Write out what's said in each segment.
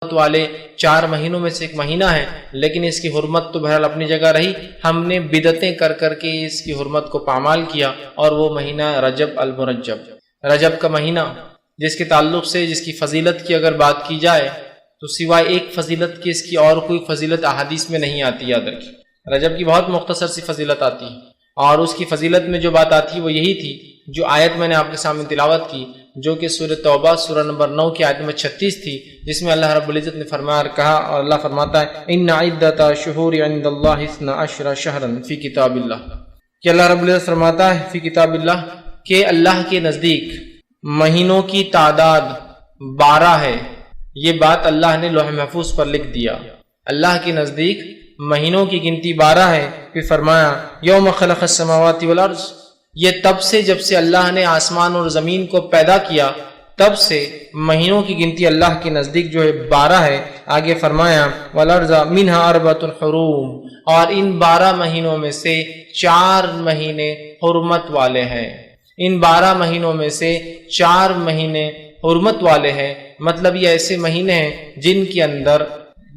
والے 4 مہینوں میں سے ایک مہینہ ہے، لیکن اس کی حرمت تو بہرحال اپنی جگہ رہی۔ ہم نے بدعتیں کر کر کے اس کی حرمت کو پامال کیا، اور وہ مہینہ رجب المرجب، رجب کا مہینہ، جس کے تعلق سے جس کی فضیلت کی اگر بات کی جائے تو سوائے ایک فضیلت کی اس کی اور کوئی فضیلت احادیث میں نہیں آتی۔ یاد رکھیے، رجب کی بہت مختصر سی فضیلت آتی ہے، اور اس کی فضیلت میں جو بات آتی ہے وہ یہی تھی جو آیت میں نے آپ کے سامنے تلاوت کی، جو کہ سورہ توبہ سورہ نمبر 9 کی آیت نمبر 36 تھی، جس میں اللہ رب العزت نے فرمایا اور کہا، اور اللہ فرماتا ہے ان عدۃ الشہور عند اللہ 12 شہرا فی کتاب اللہ، کہ اللہ رب العزت فرماتا ہے فی کتاب اللہ کہ اللہ کے نزدیک مہینوں کی تعداد 12 ہے۔ یہ بات اللہ نے لوح محفوظ پر لکھ دیا، اللہ کے نزدیک مہینوں کی گنتی 12 ہے۔ پھر فرمایا یوم خلق السماوات والارض، یہ تب سے جب سے اللہ نے آسمان اور زمین کو پیدا کیا تب سے مہینوں کی گنتی اللہ کے نزدیک جو ہے 12 ہے۔ آگے فرمایا والارض منها 4 حرم، اور ان 12 مہینوں میں سے 4 مہینے حرمت والے ہیں، ان 12 مہینوں میں سے 4 مہینے حرمت والے ہیں، مطلب یہ ایسے مہینے ہیں جن کے اندر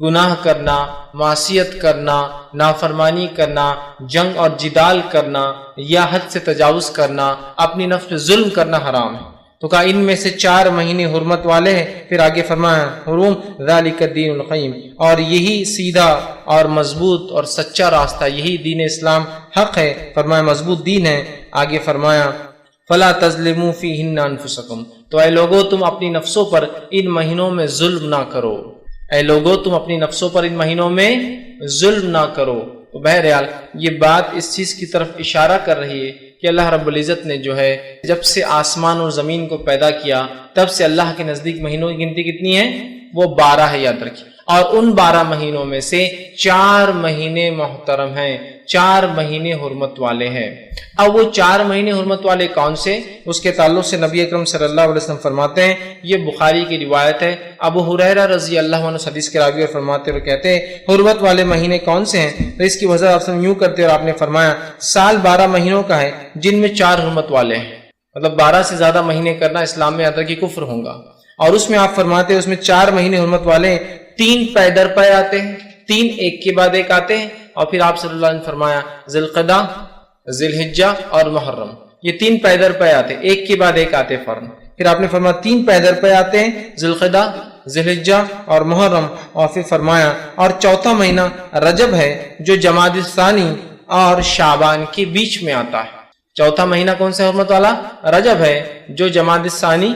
گناہ کرنا، معصیت کرنا، نافرمانی کرنا، جنگ اور جدال کرنا یا حد سے تجاوز کرنا، اپنی نفس پہ ظلم کرنا حرام ہے۔ تو کہا ان میں سے 4 مہینے حرمت والے ہیں۔ پھر آگے فرمایا حرم ذالک الدین القیم، اور یہی سیدھا اور مضبوط اور سچا راستہ، یہی دین اسلام حق ہے، فرمایا مضبوط دین ہے۔ آگے فرمایا فلا تظلموا فیہن انفسکم، تو اے لوگو تم اپنی نفسوں پر ان مہینوں میں ظلم نہ کرو، اے لوگو تم اپنی نفسوں پر ان مہینوں میں ظلم نہ کرو۔ تو بہرحال یہ بات اس چیز کی طرف اشارہ کر رہی ہے کہ اللہ رب العزت نے جو ہے جب سے آسمان اور زمین کو پیدا کیا تب سے اللہ کے نزدیک مہینوں کی گنتی کتنی ہے؟ وہ 12 ہے، یاد رکھیے۔ اور ان 12 مہینوں میں سے 4 مہینے محترم ہیں، 4 مہینے حرمت والے ہیں۔ اب وہ 4 مہینے حرمت والے کون سے؟ اس کے تعلق سے نبی اکرم صلی اللہ علیہ وسلم فرماتے ہیں، یہ بخاری کی روایت ہے، ابو ہریرہ رضی اللہ عنہ حدیث کے راوی اور فرماتے اور کہتے ہیں حرمت والے مہینے کون سے ہیں؟ تو اس کی وضاحت آپ یوں کرتے اور آپ نے فرمایا سال 12 مہینوں کا ہے جن میں 4 حرمت والے ہیں، مطلب 12 سے زیادہ مہینے کرنا اسلام میں کی کفر ہوگا۔ اور اس میں آپ فرماتے ہیں اس میں 4 مہینے حرمت والے ہیں، 3 پے در پے آتے ہیں، 3 ایک کے بعد ایک آتے ہیں، اور پھر آپ صلی اللہ علیہ وسلم نے فرمایا ذی القعدہ، ذی الحجہ اور محرم، یہ 3 پے در پے آتے ہیں، ایک کے بعد ایک آتے فوراً۔ پھر آپ نے فرمایا 3 پے در پے آتے ہیں، ذی القعدہ، ذی الحجہ اور محرم، اور پھر فرمایا اور 4تھا مہینہ رجب ہے جو جمادی الثانی اور شعبان کے بیچ میں آتا ہے۔ 4تھا مہینہ کون سا حرمت والا؟ رجب ہے جو جمادی الثانی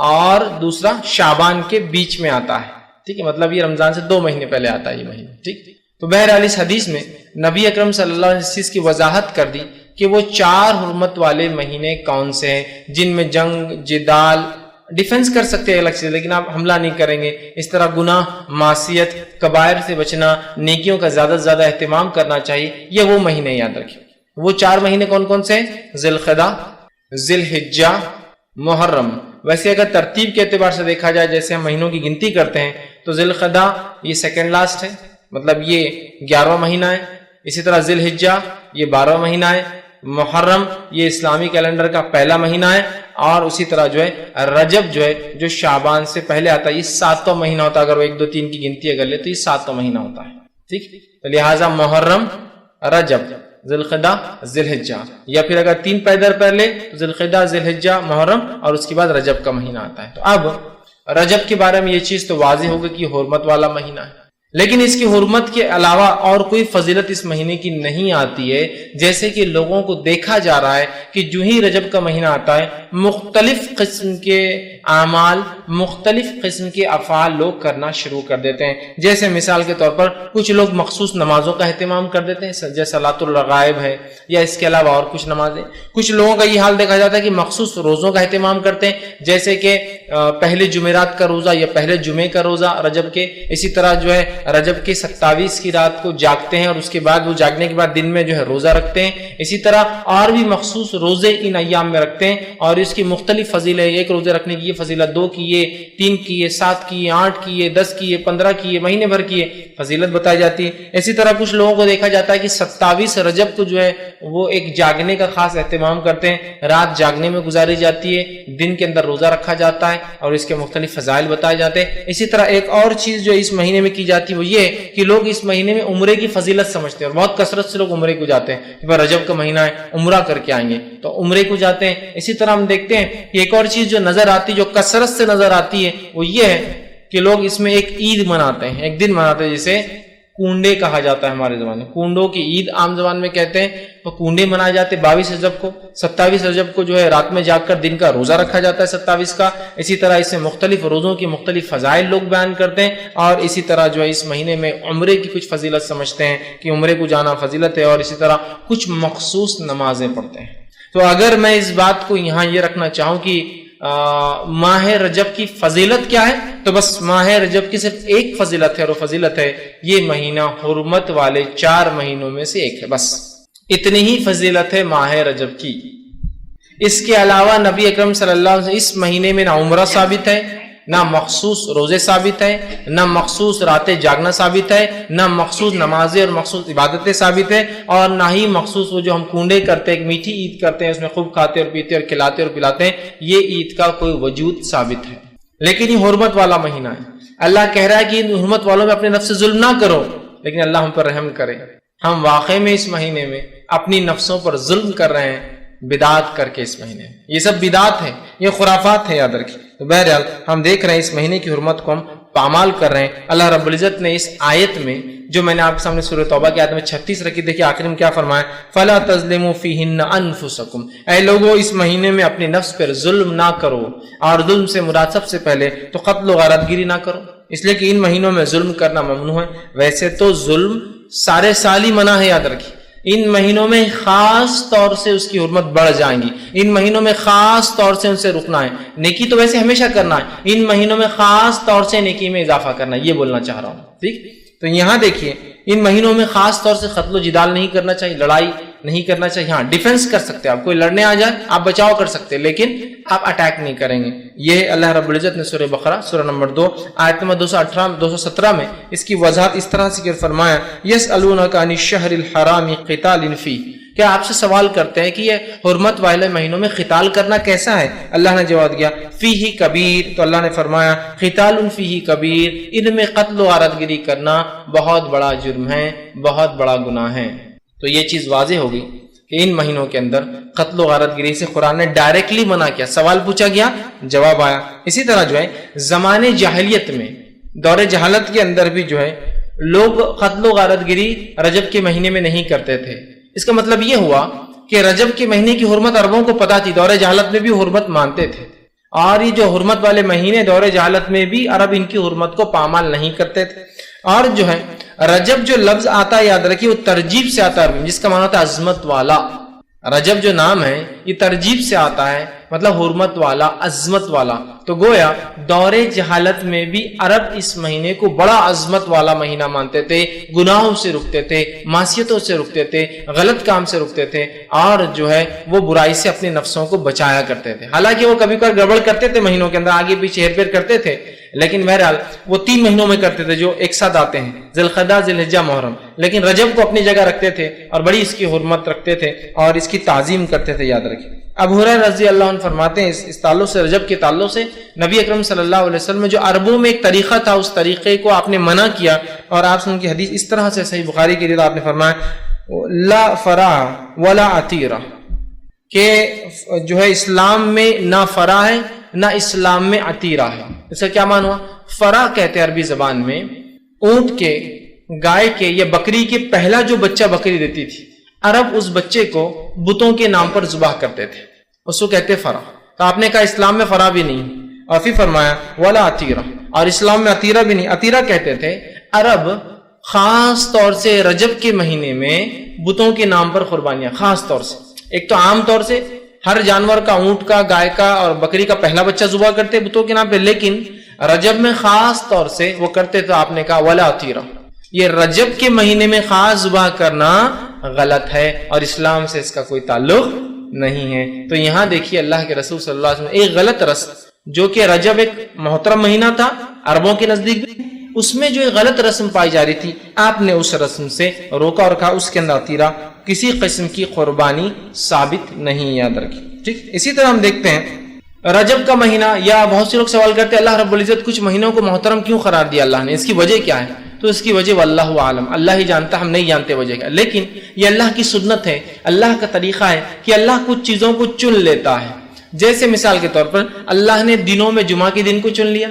اور دوسرا شعبان کے بیچ میں آتا ہے، ٹھیک ہے، مطلب یہ رمضان سے 2 مہینے پہلے آتا ہے یہ مہینہ، ٹھیک۔ تو بہرحال اس حدیث میں نبی اکرم صلی اللہ علیہ وسلم نے اس چیز کی وضاحت کر دی کہ وہ 4 حرمت والے مہینے کون سے ہیں جن میں جنگ، جدال، ڈیفنس کر سکتے ہیں الگ سے، لیکن آپ حملہ نہیں کریں گے، اس طرح گناہ، معصیت، کبائر سے بچنا، نیکیوں کا زیادہ سے زیادہ اہتمام کرنا چاہیے، یہ وہ مہینے یاد رکھیں۔ وہ 4 مہینے کون کون سے ہیں؟ ذی القعدہ، ذی الحجہ، محرم۔ ویسے اگر ترتیب کے اعتبار سے دیکھا جائے جیسے ہم مہینوں کی گنتی کرتے ہیں تو ذی القعدہ یہ سیکنڈ لاسٹ ہے، مطلب یہ 11واں مہینہ ہے، اسی طرح ذی الحجہ یہ 12واں مہینہ ہے، محرم یہ اسلامی کیلنڈر کا پہلا مہینہ ہے، اور اسی طرح جو ہے رجب جو ہے جو شعبان سے پہلے آتا ہے، یہ 7واں مہینہ ہوتا ہے، اگر وہ 1 2 3 کی گنتی اگر لے تو یہ 7واں مہینہ ہوتا ہے، ٹھیک۔ تو لہٰذا محرم، رجب، ذی القعدہ، ذی الحجہ، یا پھر اگر 3 پے در پے لے تو ذی القعدہ، ذی الحجہ، محرم، اور اس کے بعد رجب کا مہینہ آتا ہے۔ تو اب رجب کے بارے میں یہ چیز تو واضح ہوگی کہ حرمت والا مہینہ ہے، لیکن اس کی حرمت کے علاوہ اور کوئی فضیلت اس مہینے کی نہیں آتی ہے، جیسے کہ لوگوں کو دیکھا جا رہا ہے کہ جو ہی رجب کا مہینہ آتا ہے مختلف قسم کے اعمال، مختلف قسم کے افعال لوگ کرنا شروع کر دیتے ہیں۔ جیسے مثال کے طور پر کچھ لوگ مخصوص نمازوں کا اہتمام کر دیتے ہیں جیسے صلاۃ الرغائب ہے، یا اس کے علاوہ اور کچھ نمازیں۔ کچھ لوگوں کا یہ حال دیکھا جاتا ہے کہ مخصوص روزوں کا اہتمام کرتے ہیں، جیسے کہ پہلے جمعرات کا روزہ یا پہلے جمعے کا روزہ رجب کے، اسی طرح جو ہے رجب کے 27 کی رات کو جاگتے ہیں اور اس کے بعد وہ جاگنے کے بعد دن میں جو ہے روزہ رکھتے ہیں. اسی طرح اور بھی مخصوص روزے ان ایام میں رکھتے ہیں اور اس کی مختلف فضیلت. ایک روزے رکھنے کی یہ فضیلت، 2 کی یہ، 3 کی یہ، 7 کی یہ، 8 کی یہ، 10 کی یہ، 15 کی یہ، مہینے بھر کی یہ فضیلت بتائی جاتی ہے. اسی طرح کچھ لوگوں کو دیکھا جاتا ہے کہ 27 رجب کو جو ہے وہ ایک جاگنے کا خاص اہتمام کرتے ہیں، رات جاگنے میں گزاری جاتی ہے، دن کے اندر روزہ رکھا جاتا ہے اور اس کے مختلف فضائل بتائے جاتے ہیں. اسی طرح ایک اور چیز جو اس مہینے میں کی جاتی ہے وہ یہ کہ لوگ اس مہینے میں عمرے کی فضیلت سمجھتے ہیں اور بہت کثرت سے لوگ عمرے کو جاتے ہیں کہ رجب کا مہینہ ہے عمرہ کر کے آئیں گے تو عمرے کو جاتے ہیں. اسی طرح ہم دیکھتے ہیں کہ ایک اور چیز جو نظر آتی جو کثرت سے نظر آتی ہے وہ یہ ہے کہ لوگ اس میں ایک عید مناتے ہیں، ایک دن مناتے ہیں جسے کنڈے کہا جاتا ہے ہمارے زبان میں. کنڈوں کی عید عام زبان میں کہتے ہیں. تو کنڈے منائے جاتے 22 رجب کو. 27 رجب کو جو ہے رات میں جاگ کر دن کا روزہ رکھا جاتا ہے 27 کا. اسی طرح اس میں مختلف روزوں کی مختلف فضائل لوگ بیان کرتے ہیں اور اسی طرح جو ہے اس مہینے میں عمرے کی کچھ فضیلت سمجھتے ہیں کہ عمرے کو جانا فضیلت ہے اور اسی طرح کچھ مخصوص نمازیں پڑھتے ہیں. تو اگر میں اس بات کو یہاں یہ رکھنا چاہوں کہ ماہ رجب کی فضیلت کیا ہے تو بس ماہ رجب کی صرف ایک فضیلت ہے اور وہ فضیلت ہے یہ مہینہ حرمت والے 4 مہینوں میں سے ایک ہے. بس اتنی ہی فضیلت ہے ماہ رجب کی. اس کے علاوہ نبی اکرم صلی اللہ علیہ وسلم اس مہینے میں نہ عمرہ ثابت ہے، نہ مخصوص روزے ثابت ہے، نہ مخصوص راتیں جاگنا ثابت ہے، نہ مخصوص نمازیں اور مخصوص عبادتیں ثابت ہے اور نہ ہی مخصوص وہ جو ہم کنڈے کرتے ہیں ایک میٹھی عید کرتے ہیں اس میں خوب کھاتے اور پیتے اور کھلاتے اور پلاتے ہیں یہ عید کا کوئی وجود ثابت ہے. لیکن یہ حرمت والا مہینہ ہے. اللہ کہہ رہا ہے کہ ان حرمت والوں میں اپنے نفس سے ظلم نہ کرو لیکن اللہ ہم پر رحم کرے. ہم واقعی میں اس مہینے میں اپنی نفسوں پر ظلم کر رہے ہیں بدعات کر کے. اس مہینے میں یہ سب بدعات ہے، یہ خرافات ہے یاد رکھیے. تو بہرحال ہم دیکھ رہے ہیں اس مہینے کی حرمت کو ہم پامال کر رہے ہیں. اللہ رب العزت نے اس آیت میں جو میں نے آپ کے سامنے سورہ توبہ کی آیت میں 36 رکھی دیکھیے آخر میں کیا فرمایا فلا تظلموا فیہن انفسکم. اے لوگوں اس مہینے میں اپنے نفس پر ظلم نہ کرو اور ظلم سے مراد سب سے پہلے تو قتل و غارت گیری نہ کرو اس لیے کہ ان مہینوں میں ظلم کرنا ممنوع ہے. ویسے تو ظلم سارے سال ہی منع ہے یاد رکھیے. ان مہینوں میں خاص طور سے اس کی حرمت بڑھ جائیں گی. ان مہینوں میں خاص طور سے ان سے رکنا ہے. نیکی تو ویسے ہمیشہ کرنا ہے، ان مہینوں میں خاص طور سے نیکی میں اضافہ کرنا ہے، یہ بولنا چاہ رہا ہوں. ٹھیک تو یہاں دیکھیے ان مہینوں میں خاص طور سے قتل و جدال نہیں کرنا چاہیے، لڑائی نہیں کرنا چاہیے. ہاں ڈیفنس کر سکتے ہیں، آپ کوئی لڑنے آ جائے آپ بچاؤ کر سکتے ہیں لیکن آپ اٹیک نہیں کریں گے. یہ اللہ رب العزت نے سورہ بقرہ سورہ نمبر 2 آیت نمبر 217 میں اس کی وضاحت اس طرح سے فرمایا یسألونک عن الشہر الحرام قتال فیہ. کیا آپ سے سوال کرتے ہیں کہ یہ حرمت والے مہینوں میں قتال کرنا کیسا ہے؟ اللہ نے جواب دیا فیہ کبیر. تو اللہ نے فرمایا قتال فیہ کبیر، ان میں قتل و غارت گیری کرنا بہت بڑا جرم ہے، بہت بڑا گناہ ہے. تو یہ چیز واضح ہوگی کہ ان مہینوں کے اندر قتل و غارت گیری سے قرآن نے ڈائریکٹلی منع کیا. سوال پوچھا گیا جواب آیا. اسی طرح جو ہے زمانے جاہلیت میں دور جہالت کے اندر بھی جو ہے لوگ قتل و غارت گیری رجب کے مہینے میں نہیں کرتے تھے. اس کا مطلب یہ ہوا کہ رجب کے مہینے کی حرمت عربوں کو پتا تھی، دور جہالت میں بھی حرمت مانتے تھے اور یہ جو حرمت والے مہینے دور جہالت میں بھی عرب ان کی حرمت کو پامال نہیں کرتے تھے. اور جو ہے رجب جو لفظ آتا ہے یاد رکھیے وہ ترجیب سے آتا ہے جس کا معنی ہوتا ہے عظمت والا. رجب جو نام ہے یہ ترجیب سے آتا ہے مطلب حرمت والا، عظمت والا. تو گویا دور جہالت میں بھی عرب اس مہینے کو بڑا عظمت والا مہینہ مانتے تھے، گناہوں سے رکتے تھے، معصیتوں سے رکتے تھے، غلط کام سے رکتے تھے اور جو ہے وہ برائی سے اپنے نفسوں کو بچایا کرتے تھے. حالانکہ وہ کبھی کبھی گڑبڑ کرتے تھے مہینوں کے اندر، آگے پیچھے ہیر پھیر کرتے تھے لیکن بہرحال وہ 3 مہینوں میں کرتے تھے جو ایک ساتھ آتے ہیں ذی القعدہ، ذی الحجہ، محرم. لیکن رجب کو اپنی جگہ رکھتے تھے اور بڑی اس کی حرمت رکھتے تھے اور اس کی تعظیم کرتے تھے. یاد رکھیں ابو ہریرہ رضی اللہ عنہ فرماتے ہیں اس تعلق سے، رجب کے تعلق سے نبی اکرم صلی اللہ علیہ وسلم میں جو عربوں میں ایک طریقہ تھا اس طریقے کو آپ نے منع کیا اور آپ سے ان کی حدیث اس طرح سے صحیح بخاری کی آپ نے فرمایا لا فرح ولا عتیرہ، کہ جو ہے اسلام میں نہ فرح ہے نہ اسلام میں عتیرہ ہے. اس کا کیا معنی ہوا؟ فرح کہتے ہیں عربی زبان میں اونٹ کے، گائے کے یا بکری کے پہلا جو بچہ بکری دیتی تھی، عرب اس بچے کو بتوں کے نام پر ذبح کرتے تھے، اس کو کہتے فرح. تو آپ نے کہا اسلام میں فرح بھی نہیں، اور پھر فرمایا ولا عتیرہ، اور اسلام میں عتیرہ بھی نہیں. عتیرہ کہتے تھے عرب خاص طور سے رجب کے مہینے میں بتوں کے نام پر قربانیاں، خاص طور سے ایک تو عام طور سے ہر جانور کا، اونٹ کا، گائے کا اور بکری کا پہلا بچہ ذبح کرتے بتوں کے نام پہ، لیکن رجب میں خاص طور سے وہ کرتے تو آپ نے کہا ولا تیرا، یہ رجب کے مہینے میں خاص ذبح کرنا غلط ہے اور اسلام سے اس کا کوئی تعلق نہیں ہے۔ تو یہاں دیکھیے اللہ کے رسول صلی اللہ علیہ وسلم ایک غلط رسم، جو کہ رجب ایک محترم مہینہ تھا عربوں کے نزدیک بھی، اس میں جو ایک غلط رسم پائی جا رہی تھی، آپ نے اس رسم سے روکا اور کہا اس کے اندر تیرا کسی قسم کی قربانی ثابت نہیں، یاد رکھیے، ٹھیک۔ اسی طرح ہم دیکھتے ہیں رجب کا مہینہ، یا بہت سے لوگ سوال کرتے ہیں اللہ رب العزت کچھ مہینوں کو محترم کیوں قرار دیا اللہ نے، اس کی وجہ کیا ہے؟ تو اس کی وجہ واللہ عالم، اللہ ہی جانتا، ہم نہیں جانتے وجہ کیا، لیکن یہ اللہ کی سنت ہے، اللہ کا طریقہ ہے کہ اللہ کچھ چیزوں کو چن لیتا ہے۔ جیسے مثال کے طور پر اللہ نے دنوں میں جمعہ کے دن کو چن لیا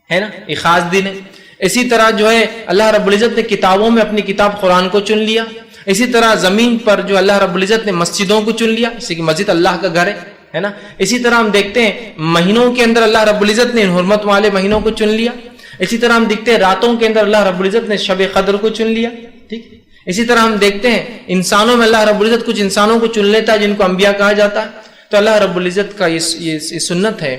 ہے نا، ایک خاص دن ہے۔ اسی طرح جو ہے اللہ رب العزت نے کتابوں میں اپنی کتاب قرآن کو چن لیا۔ اسی طرح زمین پر جو اللہ رب العزت نے مسجدوں کو چن لیا، اسی کی مسجد اللہ کا گھر ہے نا۔ اسی طرح ہم دیکھتے ہیں مہینوں کے اندر اللہ رب العزت نے حرمت والے مہینوں کو چن لیا۔ اسی طرح ہم دیکھتے ہیں راتوں کے اندر اللہ رب العزت نے شب قدر کو چن لیا، ٹھیک۔ اسی طرح ہم دیکھتے ہیں انسانوں میں اللہ رب العزت کچھ انسانوں کو چن لیتا ہے جن کو انبیاء کہا جاتا ہے۔ تو اللہ رب العزت کا یہ سنت ہے،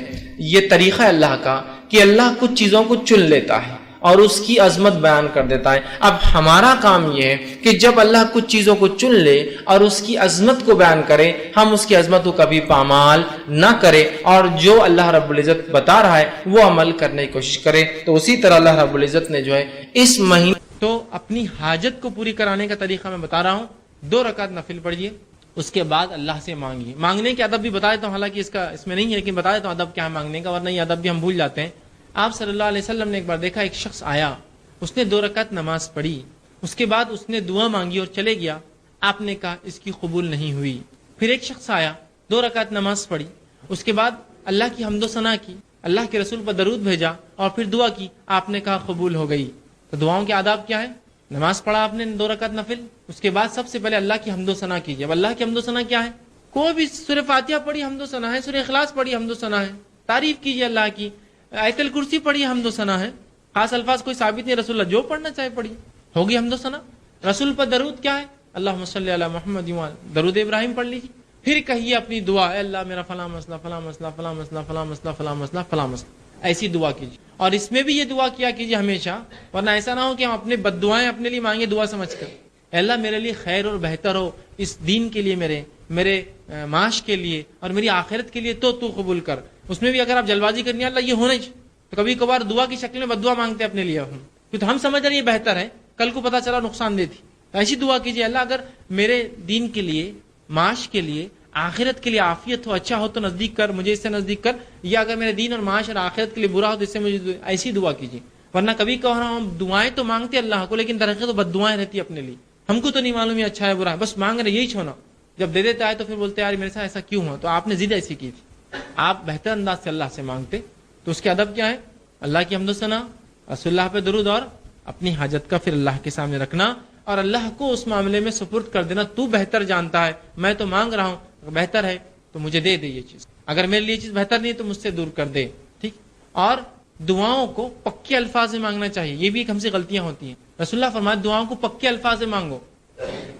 یہ طریقہ ہے اللہ کا کہ اللہ کچھ چیزوں کو چن لیتا ہے اور اس کی عظمت بیان کر دیتا ہے۔ اب ہمارا کام یہ ہے کہ جب اللہ کچھ چیزوں کو چن لے اور اس کی عظمت کو بیان کرے، ہم اس کی عظمت کو کبھی پامال نہ کرے اور جو اللہ رب العزت بتا رہا ہے وہ عمل کرنے کی کوشش کرے۔ تو اسی طرح اللہ رب العزت نے جو ہے اس مہینے تو اپنی حاجت کو پوری کرانے کا طریقہ میں بتا رہا ہوں، 2 رکعت نفل پڑھیے، اس کے بعد اللہ سے مانگیے۔ مانگنے کے ادب بھی بتا دیتا ہوں، حالانکہ اس میں نہیں ہے لیکن بتا دیتا ہوں ادب کیا ہے مانگنے کا، ورنہ یہ ادب بھی ہم بھول جاتے ہیں۔ آپ صلی اللہ علیہ وسلم نے ایک بار دیکھا ایک شخص آیا، اس نے 2 رکعت نماز پڑھی، اس کے بعد اس نے دعا مانگی اور چلے گیا۔ آپ نے کہا اس کی قبول نہیں ہوئی۔ پھر ایک شخص آیا، 2 رکعت نماز پڑھی، اس کے بعد اللہ کی حمد و ثنا کی، اللہ کے رسول پر درود بھیجا اور پھر دعا کی، آپ نے کہا قبول ہو گئی۔ تو دعاؤں کے آداب کیا ہے؟ نماز پڑھا آپ نے 2 رکعت نفل، اس کے بعد سب سے پہلے اللہ کی حمد و ثنا کیجیے۔ اب اللہ کی حمد و ثنا کیا ہے؟ کوئی بھی سورہ فاتحہ پڑھی حمد و ثنا ہے، سورہ اخلاص پڑھی حمد و ثنا ہے، تعریف کیجیے اللہ کی، آیت الکرسی پڑھی حمد و ثنا ہے، خاص الفاظ کوئی ثابت نہیں، رسول اللہ جو پڑھنا چاہے پڑھی، ہوگی حمد و ثنا۔ رسول پر درود کیا ہے؟ اللہم صلی علی محمد، درود ابراہیم پڑھ لیجیے۔ پھر کہیے اپنی دعا، اے اللہ میرا فلاں مسئلہ فلاں مسئلہ فلاں مسئلہ فلاں مسئلہ فلاں مسئلہ فلاں مسئلہ، ایسی دعا کیجیے۔ اور اس میں بھی یہ دعا کیا کیجیے ہمیشہ، ورنہ ایسا نہ ہو کہ ہم اپنے بد دعائیں اپنے لیے مانگے دعا سمجھ کر، اے اللہ میرے لیے خیر اور بہتر ہو اس دین کے لیے، میرے معاش کے لیے اور میری آخرت کے لیے، تو قبول کر۔ اس میں بھی اگر آپ جلد بازی کرنی ہے اللہ یہ ہونا ہی، تو کبھی کبھار دعا کی شکل میں بد دعا مانگتے ہیں اپنے لیے ہم، کیونکہ ہم سمجھ رہے ہیں یہ بہتر ہے، کل کو پتہ چلا نقصان دہ تھی۔ ایسی دعا کیجیے، اللہ اگر میرے دین کے لیے، معاش کے لیے، آخرت کے لیے عافیت ہو، اچھا ہو تو نزدیک کر، مجھے اس سے نزدیک کر، یا اگر میرے دین اور معاش اور آخرت کے لیے برا ہو تو اس سے مجھے، ایسی دعا کیجیے۔ ورنہ کبھی کہہ رہا ہوں ہم دعائیں تو مانگتے اللہ کو، لیکن درحقیقت تو بد دعائیں رہتی اپنے لیے، ہم کو تو نہیں معلوم یہ اچھا ہے برا ہے، بس مانگ رہے یہی چھونا، جب دے دیتا ہے تو پھر بولتے ہیں یار میرے ساتھ ایسا کیوں ہوا؟ تو آپ نے ضد ایسی کی تھی، آپ بہتر انداز سے اللہ سے مانگتے۔ تو اس کے ادب کیا ہے؟ اللہ کی حمد و ثنا، رسول اللہ پہ درود اور اپنی حاجت کا پھر اللہ کے سامنے رکھنا اور اللہ کو اس معاملے میں سپرد کر دینا، تو بہتر جانتا ہے، میں تو مانگ رہا ہوں، اگر بہتر ہے تو مجھے دے دے یہ چیز، اگر میرے لیے چیز بہتر نہیں ہے تو مجھ سے دور کر دے، ٹھیک۔ اور دعاؤں کو پکے الفاظ میں مانگنا چاہیے، یہ بھی ایک ہم سے غلطیاں ہوتی ہیں۔ رسول اللہ فرمایا دعاؤں کو پکے الفاظ میں مانگو،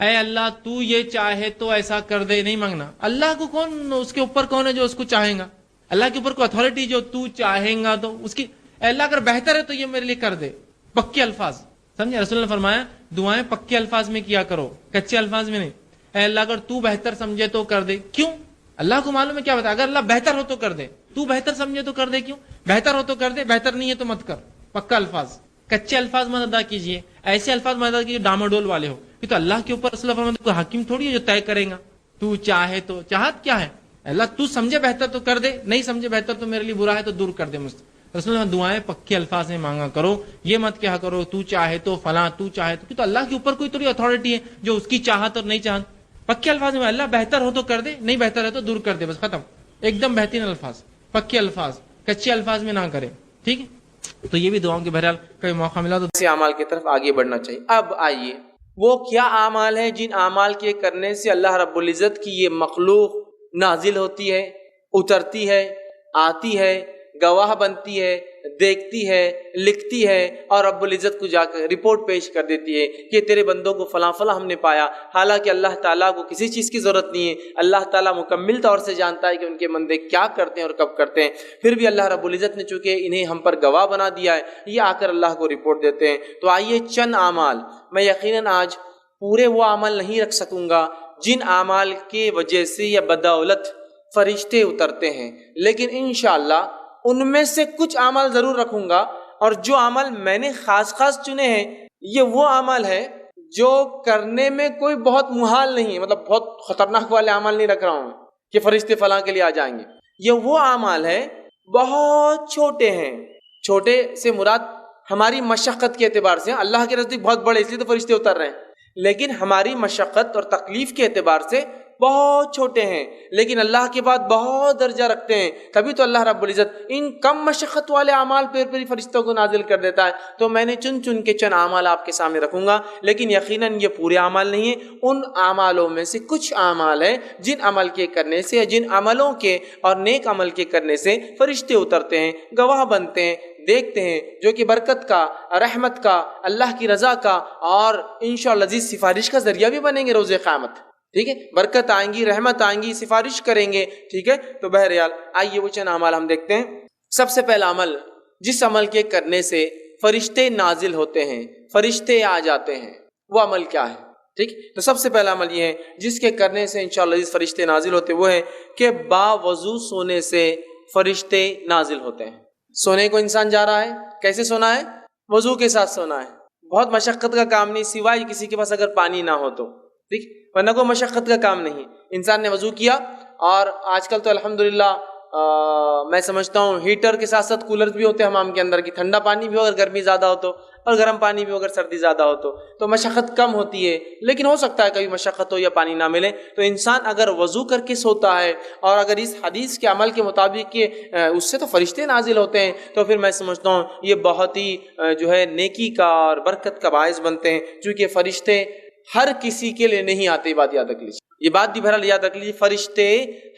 اے اللہ تو یہ چاہے تو ایسا کر دے، نہیں مانگنا۔ اللہ کو کون، اس کے اوپر کون ہے جو اس کو چاہے گا؟ اللہ کے اوپر کوئی اتھارٹی جو تو چاہیں گا تو اس کی، اے اللہ اگر بہتر ہے تو یہ میرے لیے کر دے، پکے الفاظ، سمجھے؟ رسول اللہ فرمایا دعائیں پکے الفاظ میں کیا کرو، کچے الفاظ میں نہیں۔ اے اللہ اگر تو بہتر سمجھے تو کر دے، کیوں؟ اللہ کو معلوم ہے کیا بتا، اگر اللہ بہتر ہو تو کر دے، تو بہتر سمجھے تو کر دے، کیوں؟ بہتر ہو تو کر دے، بہتر نہیں ہے تو مت کر، پکا الفاظ، کچے الفاظ مت ادا کیجیے، ایسے الفاظ مت ادا کیجیے ڈاماڈول والے ہو، کہ تو اللہ کے اوپر رسول اللہ فرماتے کوئی حاکم تھوڑی ہے جو طے کرے گا، تو چاہے تو، چاہت کیا ہے؟ اللہ تو سمجھے بہتر تو کر دے، نہیں سمجھے بہتر تو میرے لیے برا ہے تو دور کر دے مجھ سے۔ رسول اللہ دعائیں پکے الفاظ میں مانگا کرو، یہ مت کیا کرو تو چاہے تو فلاں، تو چاہے تو، کہ تو اللہ کے اوپر کوئی تھوڑی اتھارٹی ہے جو اس کی چاہت اور نہیں چاہت۔ پکے الفاظ میں اللہ بہتر ہو تو کر دے، نہیں بہتر ہے تو دور کر دے، بس ختم، ایک دم بہترین الفاظ، پکے الفاظ، کچے الفاظ میں نہ کرے، ٹھیک ہے؟ تو یہ بھی دعاؤں کے بہرحال کئی موقع ملا تو ایسے اعمال کی طرف آگے بڑھنا چاہیے۔ اب آئیے وہ کیا اعمال ہیں جن اعمال کے کرنے سے اللہ رب العزت کی یہ مخلوق نازل ہوتی ہے، اترتی ہے، آتی ہے، گواہ بنتی ہے، دیکھتی ہے، لکھتی ہے اور رب العزت کو جا کر رپورٹ پیش کر دیتی ہے کہ تیرے بندوں کو فلاں فلاں ہم نے پایا. حالانکہ اللہ تعالیٰ کو کسی چیز کی ضرورت نہیں ہے. اللہ تعالیٰ مکمل طور سے جانتا ہے کہ ان کے بندے کیا کرتے ہیں اور کب کرتے ہیں. پھر بھی اللہ رب العزت نے چونکہ انہیں ہم پر گواہ بنا دیا ہے، یہ آ کر اللہ کو رپورٹ دیتے ہیں. تو آئیے چند اعمال، میں یقیناً آج پورے وہ عمل نہیں رکھ سکوں گا جن اعمال کی وجہ سے یا بدولت فرشتے اترتے ہیں، لیکن انشاءاللہ ان میں سے کچھ اعمال ضرور رکھوں گا. اور جو عمل میں نے خاص چنے ہیں یہ وہ عمل ہے جو کرنے میں کوئی بہت محال نہیں ہے، مطلب بہت خطرناک والے عمل نہیں رکھ رہا ہوں کہ فرشتے فلاں کے لیے آ جائیں گے. یہ وہ اعمال ہے بہت چھوٹے ہیں. چھوٹے سے مراد ہماری مشقت کے اعتبار سے، اللہ کے نزدیک بہت بڑے اس لیے تو فرشتے اتر رہے ہیں، لیکن ہماری مشقت اور تکلیف کے اعتبار سے بہت چھوٹے ہیں، لیکن اللہ کے بعد بہت درجہ رکھتے ہیں. تبھی تو اللہ رب العزت ان کم مشقت والے اعمال پھر فرشتوں کو نازل کر دیتا ہے. تو میں نے چن کے چند اعمال آپ کے سامنے رکھوں گا، لیکن یقیناً یہ پورے اعمال نہیں ہیں. ان اعمالوں میں سے کچھ اعمال ہیں جن عمل کے کرنے سے، جن عملوں کے اور نیک عمل کے کرنے سے فرشتے اترتے ہیں، گواہ بنتے ہیں، دیکھتے ہیں، جو کہ برکت کا، رحمت کا، اللہ کی رضا کا اور انشاءاللہ عزیز سفارش کا ذریعہ بھی بنیں گے روز قیامت. ٹھیک ہے، برکت آئیں گی، رحمت آئیں گی، سفارش کریں گے. ٹھیک ہے، تو بہرحال آئیے وہ چند اعمال ہم دیکھتے ہیں. سب سے پہلا عمل جس عمل کے کرنے سے فرشتے نازل ہوتے ہیں، فرشتے آ جاتے ہیں، وہ عمل کیا ہے؟ ٹھیک، تو سب سے پہلا عمل یہ ہے جس کے کرنے سے انشاءاللہ عزیز فرشتے نازل ہوتے ہیں، وہ ہے کہ باوضو سونے سے فرشتے نازل ہوتے ہیں. سونے کو انسان جا رہا ہے، کیسے سونا ہے؟ وضو کے ساتھ سونا ہے. بہت مشقت کا کام نہیں، سوائے کسی کے پاس اگر پانی نہ ہو تو. ٹھیک، ورنہ کوئی مشقت کا کام نہیں. انسان نے وضو کیا، اور آج کل تو الحمدللہ میں سمجھتا ہوں ہیٹر کے ساتھ ساتھ کولر بھی ہوتے ہیں حمام کے اندر، کی ٹھنڈا پانی بھی ہو اگر گرمی زیادہ ہو تو، اور گرم پانی بھی ہو اگر سردی زیادہ ہو تو مشقت کم ہوتی ہے. لیکن ہو سکتا ہے کبھی مشقت ہو یا پانی نہ ملے، تو انسان اگر وضو کر کے سوتا ہے اور اگر اس حدیث کے عمل کے مطابق کہ اس سے تو فرشتے نازل ہوتے ہیں، تو پھر میں سمجھتا ہوں یہ بہت ہی جو ہے نیکی کا اور برکت کا باعث بنتے ہیں. چونکہ فرشتے ہر کسی کے لیے نہیں آتے. بات یاد رکھ لیجیے، یہ بات بھی بہرحال یاد رکھ لیجیے، فرشتے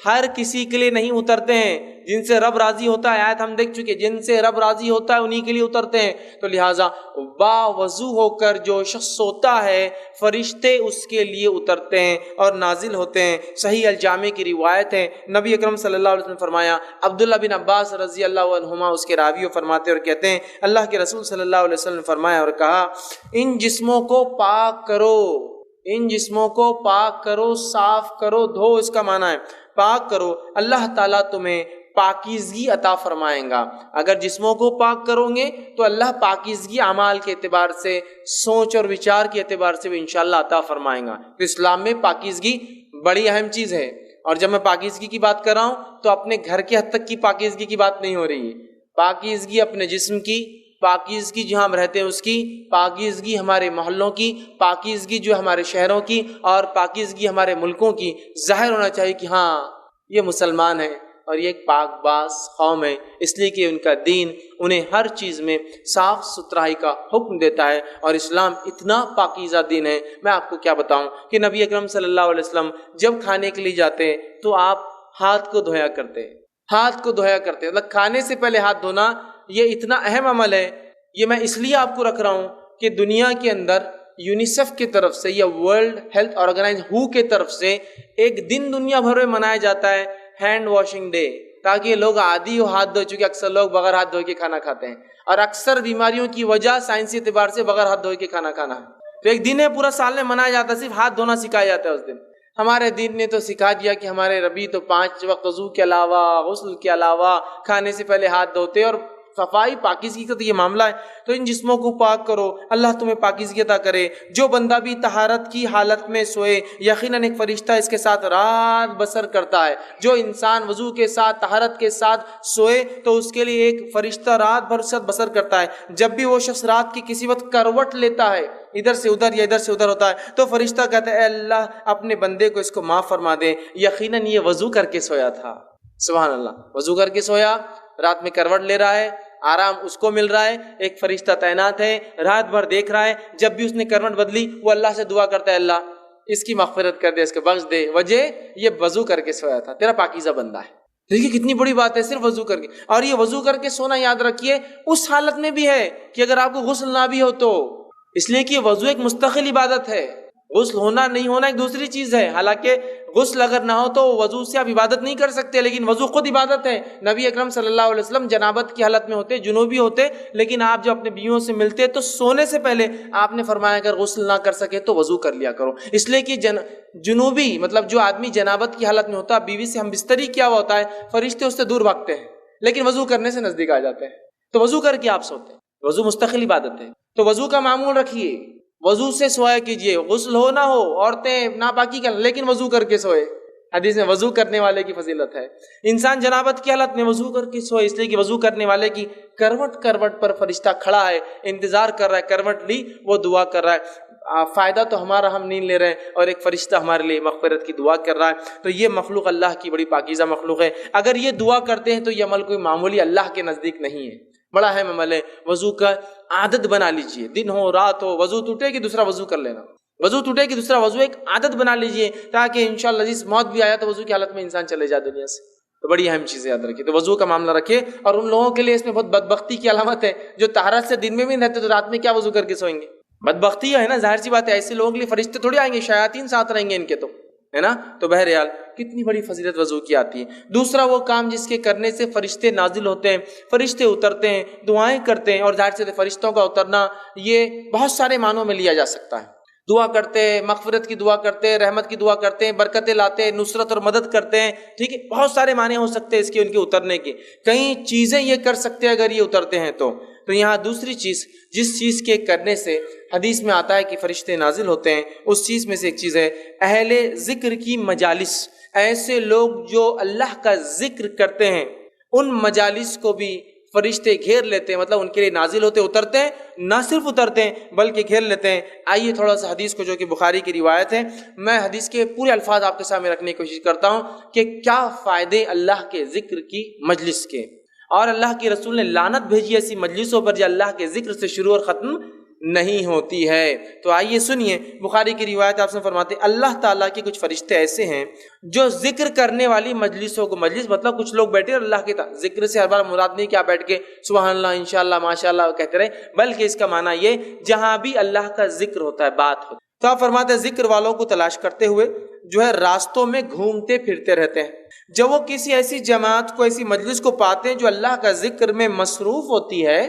ہر کسی کے لیے نہیں اترتے ہیں. جن سے رب راضی ہوتا ہے، آیت ہم دیکھ چکے، جن سے رب راضی ہوتا ہے انہی کے لیے اترتے ہیں. تو لہٰذا باوضو ہو کر جو شخص سوتا ہے، فرشتے اس کے لیے اترتے ہیں اور نازل ہوتے ہیں. صحیح الجامع کی روایت ہے، نبی اکرم صلی اللہ علیہ وسلم نے فرمایا، عبداللہ بن عباس رضی اللہ عنہما اس کے راوی فرماتے اور کہتے ہیں، اللہ کے رسول صلی اللہ علیہ وسلم نے فرمایا اور کہا، ان جسموں کو پاک کرو، ان جسموں کو پاک کرو، صاف کرو، دھو، اس کا معنی ہے پاک کرو. اللہ تعالیٰ تمہیں پاکیزگی عطا فرمائیں گا. اگر جسموں کو پاک کرو گے تو اللہ پاکیزگی اعمال کے اعتبار سے، سوچ اور وچار کے اعتبار سے بھی انشاءاللہ عطا فرمائیں گا. تو اسلام میں پاکیزگی بڑی اہم چیز ہے. اور جب میں پاکیزگی کی بات کر رہا ہوں تو اپنے گھر کے حد تک کی پاکیزگی کی بات نہیں ہو رہی ہے. پاکیزگی اپنے جسم کی، پاکیزگی جہاں ہم رہتے ہیں اس کی، پاکیزگی ہمارے محلوں کی، پاکیزگی جو ہمارے شہروں کی، اور پاکیزگی ہمارے ملکوں کی. ظاہر ہونا چاہیے کہ ہاں یہ مسلمان ہیں اور یہ ایک پاک باز قوم ہے، اس لیے کہ ان کا دین انہیں ہر چیز میں صاف ستھرائی کا حکم دیتا ہے. اور اسلام اتنا پاکیزہ دین ہے، میں آپ کو کیا بتاؤں کہ نبی اکرم صلی اللہ علیہ وسلم جب کھانے کے لیے جاتے ہیں تو آپ ہاتھ کو دھویا کرتے ہیں، ہاتھ کو دھویا کرتے ہیں. مطلب کھانے سے پہلے ہاتھ دھونا یہ اتنا اہم عمل ہے. یہ میں اس لیے آپ کو رکھ رہا ہوں کہ دنیا کے اندر یونیسیف کی طرف سے یا ورلڈ ہیلتھ آرگنائز WHO کے طرف سے ایک دن دنیا بھر میں منایا جاتا ہے، ہینڈ واشنگ ڈے، تاکہ لوگ عادی ہو ہاتھ دھوئے. چونکہ اکثر لوگ بغیر ہاتھ دھوئے کے کھانا کھاتے ہیں، اور اکثر بیماریوں کی وجہ سائنسی اعتبار سے بغیر ہاتھ دھوئے کے کھانا کھانا ہے. تو ایک دن ہے پورا سال میں منایا جاتا ہے، صرف ہاتھ دھونا سکھایا جاتا ہے اس دن. ہمارے دین نے تو سکھا دیا کہ ہمارے ربی تو 5 وقت وضو کے علاوہ، غسل کے علاوہ کھانے سے پہلے ہاتھ دھوتے، اور صفائی پاکیزگی کا تو یہ معاملہ ہے. تو ان جسموں کو پاک کرو، اللہ تمہیں پاکیزگی عطا کرے. جو بندہ بھی طہارت کی حالت میں سوئے، یقیناً ایک فرشتہ اس کے ساتھ رات بسر کرتا ہے. جو انسان وضو کے ساتھ، طہارت کے ساتھ سوئے تو اس کے لیے ایک فرشتہ رات بھر ساتھ بسر کرتا ہے. جب بھی وہ شخص رات کی کسی وقت کروٹ لیتا ہے، ادھر سے ادھر یا ادھر سے ادھر ہوتا ہے، تو فرشتہ کہتا ہے اے اللہ اپنے بندے کو اس کو معاف فرما دے، یقیناً یہ وضو کر کے سویا تھا. سبحان اللہ، وضو کر کے سویا، رات میں کروٹ لے رہا ہے، آرام اس کو مل رہا ہے، ایک فرشتہ تعینات ہے، رات بھر دیکھ رہا ہے. جب بھی اس نے کروٹ بدلی وہ اللہ سے دعا کرتا ہے، اللہ اس کی مغفرت کر دے، اس کو بخش دے، وجہ یہ وضو کر کے سویا تھا، تیرا پاکیزہ بندہ ہے. دیکھیے کتنی بڑی بات ہے، صرف وضو کر کے. اور یہ وضو کر کے سونا یاد رکھیے اس حالت میں بھی ہے کہ اگر آپ کو غسل نہ بھی ہو تو، اس لیے کہ وضو ایک مستقل عبادت ہے. غسل ہونا نہیں ہونا ایک دوسری چیز ہے. حالانکہ غسل اگر نہ ہو تو وضو سے آپ عبادت نہیں کر سکتے، لیکن وضو خود عبادت ہے. نبی اکرم صلی اللہ علیہ وسلم جنابت کی حالت میں ہوتے، جنوبی ہوتے، لیکن آپ جب اپنے بیویوں سے ملتے تو سونے سے پہلے آپ نے فرمایا اگر غسل نہ کر سکے تو وضو کر لیا کرو. اس لیے کہ جنوبی مطلب جو آدمی جنابت کی حالت میں ہوتا ہے، بیوی سے ہم بستری کیا ہوا ہوتا ہے، فرشتے اس سے دور بھاگتے ہیں، لیکن وضو کرنے سے نزدیک آ جاتے ہیں. تو وضو کر کے آپ سوتے ہیں. وضو مستقل عبادت ہے. تو وضو کا معمول رکھیے، وضو سے سویا کیجیے. غسل ہو نہ ہو، عورتیں ناپاکی کریں، لیکن وضو کر کے سوئے. حدیث میں وضو کرنے والے کی فضیلت ہے. انسان جنابت کی حالت میں وضو کر کے سوئے، اس لیے کہ وضو کرنے والے کی کروٹ کروٹ پر فرشتہ کھڑا ہے، انتظار کر رہا ہے. کروٹ لی، وہ دعا کر رہا ہے. فائدہ تو ہمارا ہم نہیں لے رہے ہیں، اور ایک فرشتہ ہمارے لیے مغفرت کی دعا کر رہا ہے. تو یہ مخلوق اللہ کی بڑی پاکیزہ مخلوق ہے. اگر یہ دعا کرتے ہیں تو یہ عمل کوئی معمولی اللہ کے نزدیک نہیں ہے، بڑا اہم عمل ہے. وضو کا عادت بنا لیجئے، دن ہو رات ہو، وضو ٹوٹے کہ دوسرا وضو کر لینا، وضو ٹوٹے کہ دوسرا وضو، ایک عادت بنا لیجئے تاکہ انشاءاللہ جس موت بھی آیا تو وضو کی حالت میں انسان چلے جائے دنیا سے. تو بڑی اہم چیزیں یاد رکھیے. تو وضو کا معاملہ رکھے. اور ان لوگوں کے لیے اس میں بہت بدبختی کی علامت ہے جو طہارت سے دن میں بھی رہتے تو رات میں کیا وضو کر کے سوئیں گے. بدبختی ہے نا، ظاہر سی بات ہے. ایسے لوگوں کے لیے فرشتے تھوڑی آئیں گے، شیاطین ساتھ رہیں گے ان کے، تو ہے نا. تو بہرحال کتنی بڑی فضیلت وضو کی آتی ہے. دوسرا وہ کام جس کے کرنے سے فرشتے نازل ہوتے ہیں، فرشتے اترتے ہیں، دعائیں کرتے ہیں. اور ظاہر سے فرشتوں کا اترنا یہ بہت سارے معنوں میں لیا جا سکتا ہے. دعا کرتے ہیں، مغفرت کی دعا کرتے ہیں، رحمت کی دعا کرتے ہیں، برکتیں لاتے ہیں، نصرت اور مدد کرتے ہیں. ٹھیک ہے، بہت سارے معنی ہو سکتے ہیں اس کے، ان کے اترنے کے. کئی چیزیں یہ کر سکتے ہیں اگر یہ اترتے ہیں تو. یہاں دوسری چیز جس چیز کے کرنے سے حدیث میں آتا ہے کہ فرشتے نازل ہوتے ہیں، اس چیز میں سے ایک چیز ہے اہل ذکر کی مجالس. ایسے لوگ جو اللہ کا ذکر کرتے ہیں ان مجالس کو بھی فرشتے گھیر لیتے ہیں. مطلب ان کے لیے نازل ہوتے، اترتے ہیں، نہ صرف اترتے ہیں بلکہ گھیر لیتے ہیں. آئیے تھوڑا سا حدیث کو، جو کہ بخاری کی روایت ہے، میں حدیث کے پورے الفاظ آپ کے سامنے رکھنے کی کوشش کرتا ہوں کہ کیا فائدے اللہ کے ذکر کی مجلس کے. اور اللہ کے رسول نے لعنت بھیجی ایسی مجلسوں پر جو اللہ کے ذکر سے شروع اور ختم نہیں ہوتی ہے. تو آئیے سنیے بخاری کی روایت. آپ سے فرماتے ہیں اللہ تعالیٰ کے کچھ فرشتے ایسے ہیں جو ذکر کرنے والی مجلسوں کو، مجلس مطلب کچھ لوگ بیٹھے اللہ کے ذکر سے ہر بار مراد نہیں کہ آپ بیٹھ کے سبحان اللہ انشاءاللہ ماشاءاللہ کہتے رہے، بلکہ اس کا معنی یہ جہاں بھی اللہ کا ذکر ہوتا ہے، بات ہوتی ہے. تو آپ فرماتے ہیں ذکر والوں کو تلاش کرتے ہوئے جو ہے راستوں میں گھومتے پھرتے رہتے ہیں. جب وہ کسی ایسی جماعت کو، ایسی مجلس کو پاتے ہیں جو اللہ کا ذکر میں مصروف ہوتی ہے،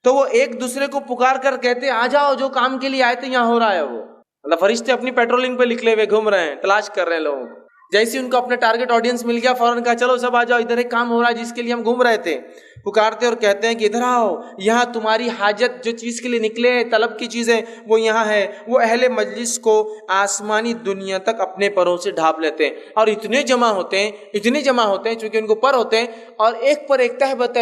تو وہ ایک دوسرے کو پکار کر کہتے ہیں آ جاؤ، جو کام کے لیے آئے تھے یہاں ہو رہا ہے. وہ اللہ فرشتے اپنی پیٹرولنگ پہ نکلے ہوئے گھوم رہے ہیں، تلاش کر رہے ہیں لوگوں کو. جیسے ان کو اپنے ٹارگٹ آڈینس مل گیا، فوراً کہا چلو سب آ جاؤ، ادھر ایک کام ہو رہا ہے جس کے لیے ہم گھوم رہے تھے. پکارتے اور کہتے ہیں کہ ادھر آؤ، یہاں تمہاری حاجت جو چیز کے لیے نکلے طلب کی چیزیں وہ یہاں ہے. وہ اہل مجلس کو آسمانی دنیا تک اپنے پروں سے ڈھانپ لیتے ہیں، اور اتنے جمع ہوتے ہیں چونکہ ان کو پر ہوتے ہیں، اور ایک پر ایک تہبت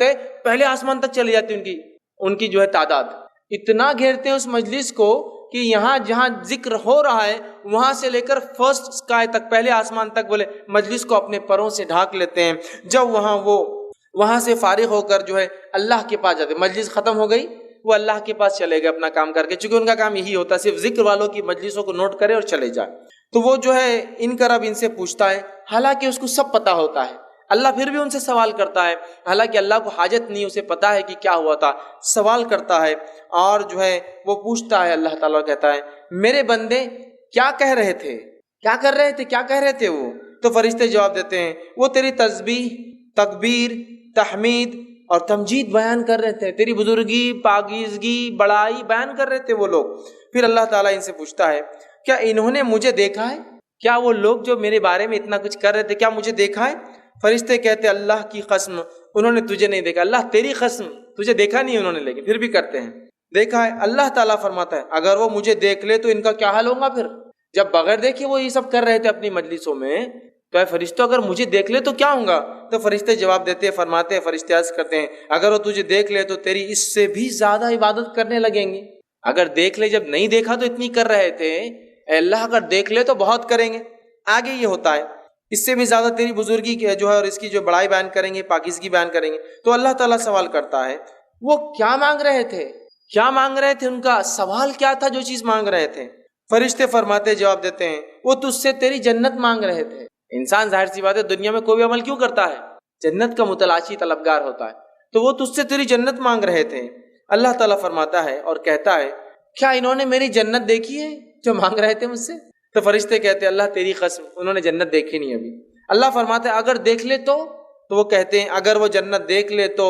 ہے پہلے آسمان تک چلی جاتی ان کی جو ہے تعداد. اتنا گھیرتے ہیں اس مجلس کو کہ یہاں جہاں ذکر ہو رہا ہے وہاں سے لے کر فرسٹ اسکائی تک، پہلے آسمان تک، بولے مجلس کو اپنے پروں سے ڈھانک لیتے ہیں. جب وہاں سے فارغ ہو کر جو ہے اللہ کے پاس جاتے، مجلس ختم ہو گئی، وہ اللہ کے پاس چلے گئے اپنا کام کر کے، چونکہ ان کا کام یہی ہوتا ہے صرف ذکر والوں کی مجلسوں کو نوٹ کرے اور چلے جائے. تو وہ جو ہے ان کا رب ان سے پوچھتا ہے، حالانکہ اس کو سب پتا ہوتا ہے. اللہ پھر بھی ان سے سوال کرتا ہے، حالانکہ اللہ کو حاجت نہیں، اسے پتا ہے کہ کیا ہوا تھا. سوال کرتا ہے اور جو ہے وہ پوچھتا ہے. اللہ تعالیٰ کہتا ہے میرے بندے کیا کہہ رہے تھے، کیا کر رہے تھے، کیا کہہ رہے تھے وہ؟ تو فرشتے جواب دیتے ہیں وہ تیری تسبیح، تکبیر، تحمید اور تمجید بیان کر رہے تھے، تیری بزرگی، پاکیزگی، بڑائی بیان کر رہے تھے وہ لوگ. پھر اللہ تعالیٰ ان سے پوچھتا ہے کیا انہوں نے مجھے دیکھا ہے؟ کیا وہ لوگ جو میرے بارے میں اتنا کچھ کر رہے تھے کیا مجھے دیکھا ہے؟ فرشتے کہتے اللہ کی قسم انہوں نے تجھے نہیں دیکھا. اللہ تیری قسم تجھے دیکھا نہیں انہوں نے، لیکن پھر بھی کرتے ہیں دیکھا ہے. اللہ تعالیٰ فرماتا ہے اگر وہ مجھے دیکھ لے تو ان کا کیا حال ہوگا؟ پھر جب بغیر دیکھے وہ یہ سب کر رہے تھے اپنی مجلسوں میں، تو اے فرشتوں اگر مجھے دیکھ لے تو کیا ہوگا؟ تو فرشتے جواب دیتے ہیں، فرماتے ہیں، فرشتے عرض کرتے ہیں اگر وہ تجھے دیکھ لے تو تیری اس سے بھی زیادہ عبادت کرنے لگیں گے. اگر دیکھ لے، جب نہیں دیکھا تو اتنی کر رہے تھے، اے اللہ اگر دیکھ لے تو بہت کریں گے. آگے یہ ہوتا ہے اس سے بھی زیادہ تیری بزرگی جو ہے اور اس کی جو بڑائی بیان کریں گے، پاکیزگی بیان کریں گے. تو اللہ تعالیٰ سوال کرتا ہے وہ کیا مانگ رہے تھے، کیا مانگ رہے تھے، ان کا سوال کیا تھا جو چیز مانگ رہے تھے؟ فرشتے فرماتے، جواب دیتے ہیں وہ تجھ سے تیری جنت مانگ رہے تھے. انسان ظاہر سی بات ہے دنیا میں کوئی بھی عمل کیوں کرتا ہے؟ جنت کا متلاشی طلبگار ہوتا ہے. تو وہ تجھ سے تیری جنت مانگ رہے تھے. اللہ تعالیٰ فرماتا ہے اور کہتا ہے کیا انہوں نے میری جنت دیکھی ہے جو مانگ رہے تھے مجھ سے؟ تو فرشتے کہتے ہیں اللہ تیری قسم انہوں نے جنت دیکھی نہیں ابھی. اللہ فرماتا ہے اگر دیکھ لے تو وہ کہتے ہیں اگر وہ جنت دیکھ لے تو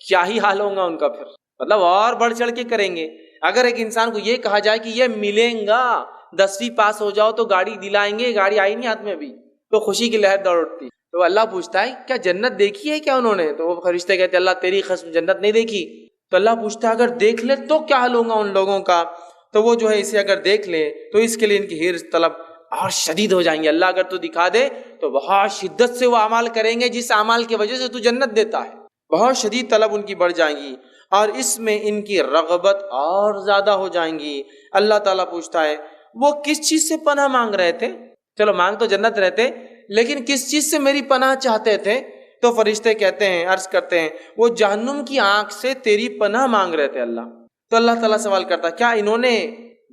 کیا ہی حال ہوگا ان کا، پھر مطلب اور بڑھ چڑھ کے کریں گے. اگر ایک انسان کو یہ کہا جائے کہ یہ ملیں گا، 10ویں پاس ہو جاؤ تو گاڑی دلائیں گے، گاڑی آئی نہیں ہاتھ میں ابھی، تو خوشی کی لہر دوڑ اٹھتی. تو اللہ پوچھتا ہے کیا جنت دیکھی ہے کیا انہوں نے؟ تو وہ فرشتے کہتے ہیں اللہ تیری قسم جنت نہیں دیکھی. تو اللہ پوچھتا ہے اگر دیکھ لے تو کیا حال ہوگا ان لوگوں کا؟ تو وہ جو ہے اسے اگر دیکھ لے تو اس کے لیے ان کی حرص طلب اور شدید ہو جائیں گے. اللہ اگر تو دکھا دے تو بہت شدت سے وہ اعمال کریں گے جس اعمال کی وجہ سے تو جنت دیتا ہے. بہت شدید طلب ان کی بڑھ جائیں گی اور اس میں ان کی رغبت اور زیادہ ہو جائیں گی. اللہ تعالیٰ پوچھتا ہے وہ کس چیز سے پناہ مانگ رہے تھے؟ چلو مانگ تو جنت رہتے لیکن کس چیز سے میری پناہ چاہتے تھے؟ تو فرشتے کہتے ہیں عرض کرتے ہیں وہ جہنم کی آنکھ سے تیری پناہ مانگ رہے تھے اللہ. تو اللہ تعالیٰ سوال کرتا ہے کیا انہوں نے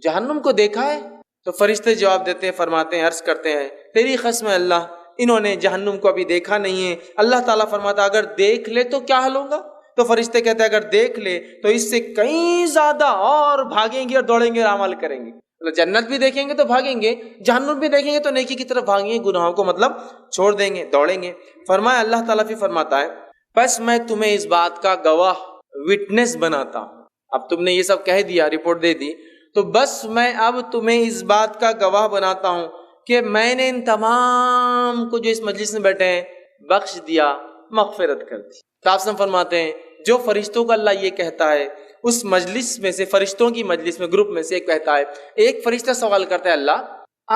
جہنم کو دیکھا ہے؟ تو فرشتے جواب دیتے ہیں فرماتے ہیں عرض کرتے ہیں تیری قسم ہے اللہ انہوں نے جہنم کو ابھی دیکھا نہیں ہے. اللہ تعالیٰ فرماتا اگر دیکھ لے تو کیا حال ہوگا؟ تو فرشتے کہتے ہیں اگر دیکھ لے تو اس سے کہیں زیادہ اور بھاگیں گے اور دوڑیں گے اور عمل کریں گے. جنت بھی دیکھیں گے تو بھاگیں گے، جہنم بھی دیکھیں گے تو نیکی کی طرف بھاگیں گے، گناہوں کو مطلب چھوڑ دیں گے، دوڑیں گے. فرمایا اللہ تعالیٰ پھر فرماتا ہے بس میں تمہیں اس بات کا گواہ وٹنس بناتا ہوں. اب تم نے یہ سب کہہ دیا، رپورٹ دے دی، تو بس میں اب تمہیں اس بات کا گواہ بناتا ہوں کہ میں نے ان تمام کو جو اس مجلس میں بیٹھے ہیں بخش دیا، مغفرت کر دی. تو آپ سب فرماتے ہیں جو فرشتوں کو اللہ یہ کہتا ہے اس مجلس میں سے، فرشتوں کی مجلس میں، گروپ میں سے ایک کہتا ہے، ایک فرشتہ سوال کرتا ہے اللہ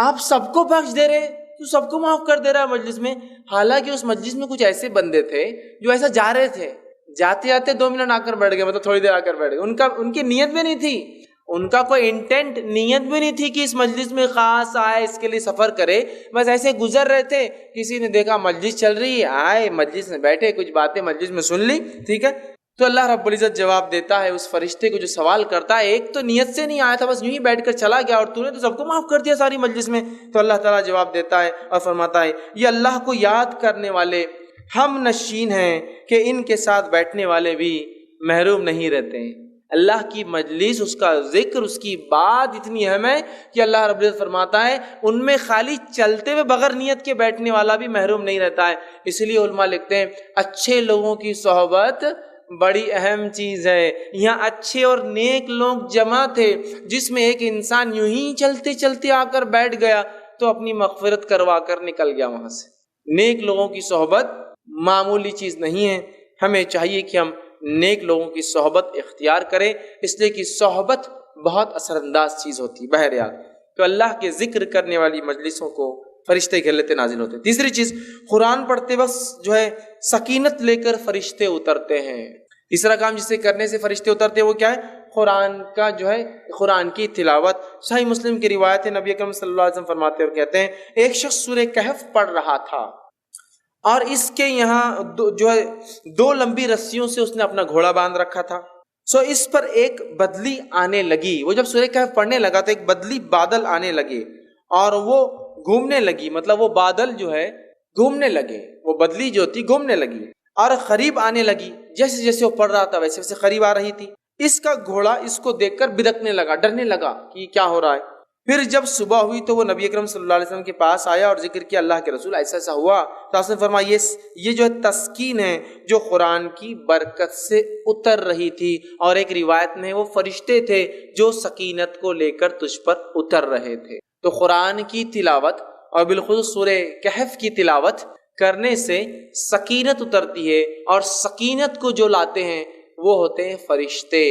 آپ سب کو بخش دے رہے، تو سب کو معاف کر دے رہا ہے مجلس میں. حالانکہ اس مجلس میں کچھ ایسے بندے تھے جو ایسا جا رہے تھے، جاتے جاتے 2 منٹ آ کر بیٹھ گئے، مطلب تھوڑی دیر آ کر بیٹھ گئے. ان کی نیت بھی نہیں تھی، ان کا کوئی انٹینٹ نیت بھی نہیں تھی کہ اس مجلس میں خاص آئے، اس کے لیے سفر کرے. بس ایسے گزر رہے تھے، کسی نے دیکھا مجلس چل رہی ہے، آئے مجلس میں بیٹھے، کچھ باتیں مجلس میں سن لی، ٹھیک ہے. تو اللہ رب العزت جواب دیتا ہے اس فرشتے کو جو سوال کرتا ہے ایک تو نیت سے نہیں آیا تھا، بس یوں ہی بیٹھ کر چلا گیا اور تو نے تو سب کو معاف کر دیا ساری مجلس میں. تو اللہ تعالیٰ جواب دیتا ہے اور فرماتا ہے یہ اللہ کو یاد کرنے والے ہم نشین ہیں کہ ان کے ساتھ بیٹھنے والے بھی محروم نہیں رہتے ہیں. اللہ کی مجلس، اس کا ذکر، اس کی بات اتنی اہم ہے کہ اللہ رب العزت فرماتا ہے ان میں خالی چلتے ہوئے بغیر نیت کے بیٹھنے والا بھی محروم نہیں رہتا ہے. اس لیے علماء لکھتے ہیں اچھے لوگوں کی صحبت بڑی اہم چیز ہے. یہاں اچھے اور نیک لوگ جمع تھے، جس میں ایک انسان یوں ہی چلتے چلتے آ کر بیٹھ گیا تو اپنی مغفرت کروا کر نکل گیا وہاں سے. نیک لوگوں کی صحبت معمولی چیز نہیں ہے. ہمیں چاہیے کہ ہم نیک لوگوں کی صحبت اختیار کریں، اس لیے کہ صحبت بہت اثر انداز چیز ہوتی ہے. بہرحال تو اللہ کے ذکر کرنے والی مجلسوں کو فرشتے گھیر لیتے، نازل ہوتے. تیسری چیز، قرآن پڑھتے وقت جو ہے سکینت لے کر فرشتے اترتے ہیں. تیسرا کام جسے کرنے سے فرشتے اترتے ہیں وہ کیا ہے؟ قرآن کا جو ہے قرآن کی تلاوت. صحیح مسلم کی روایت ہے، نبی اکرم صلی اللہ علیہ وسلم فرماتے اور کہتے ہیں ایک شخص سورہ کہف پڑھ رہا تھا اور اس کے یہاں جو ہے 2 لمبی رسیوں سے اس نے اپنا گھوڑا باندھ رکھا تھا. اس پر ایک بدلی آنے لگی. وہ جب سورہ کہف پڑھنے لگا تو ایک بدلی بادل آنے لگے اور وہ گھومنے لگی، مطلب وہ بادل جو ہے گھومنے لگے، وہ بدلی جو تھی گھومنے لگی اور قریب آنے لگی. جیسے جیسے وہ پڑھ رہا تھا ویسے ویسے قریب آ رہی تھی. اس کا گھوڑا اس کو دیکھ کر بدکنے لگا، ڈرنے لگا کہ کیا ہو رہا ہے. پھر جب صبح ہوئی تو وہ نبی اکرم صلی اللہ علیہ وسلم کے پاس آیا اور ذکر کیا اللہ کے رسول ایسا ایسا ہوا. تو آپ نے فرمایا یہ جو ہے تسکین ہے جو قرآن کی برکت سے اتر رہی تھی، اور ایک روایت میں وہ فرشتے تھے جو سکینت کو لے کر تجھ پر اتر رہے تھے. تو قرآن کی تلاوت اور بالخصوص سورہ کہف کی تلاوت کرنے سے سکینت اترتی ہے، اور سکینت کو جو لاتے ہیں وہ ہوتے ہیں فرشتے.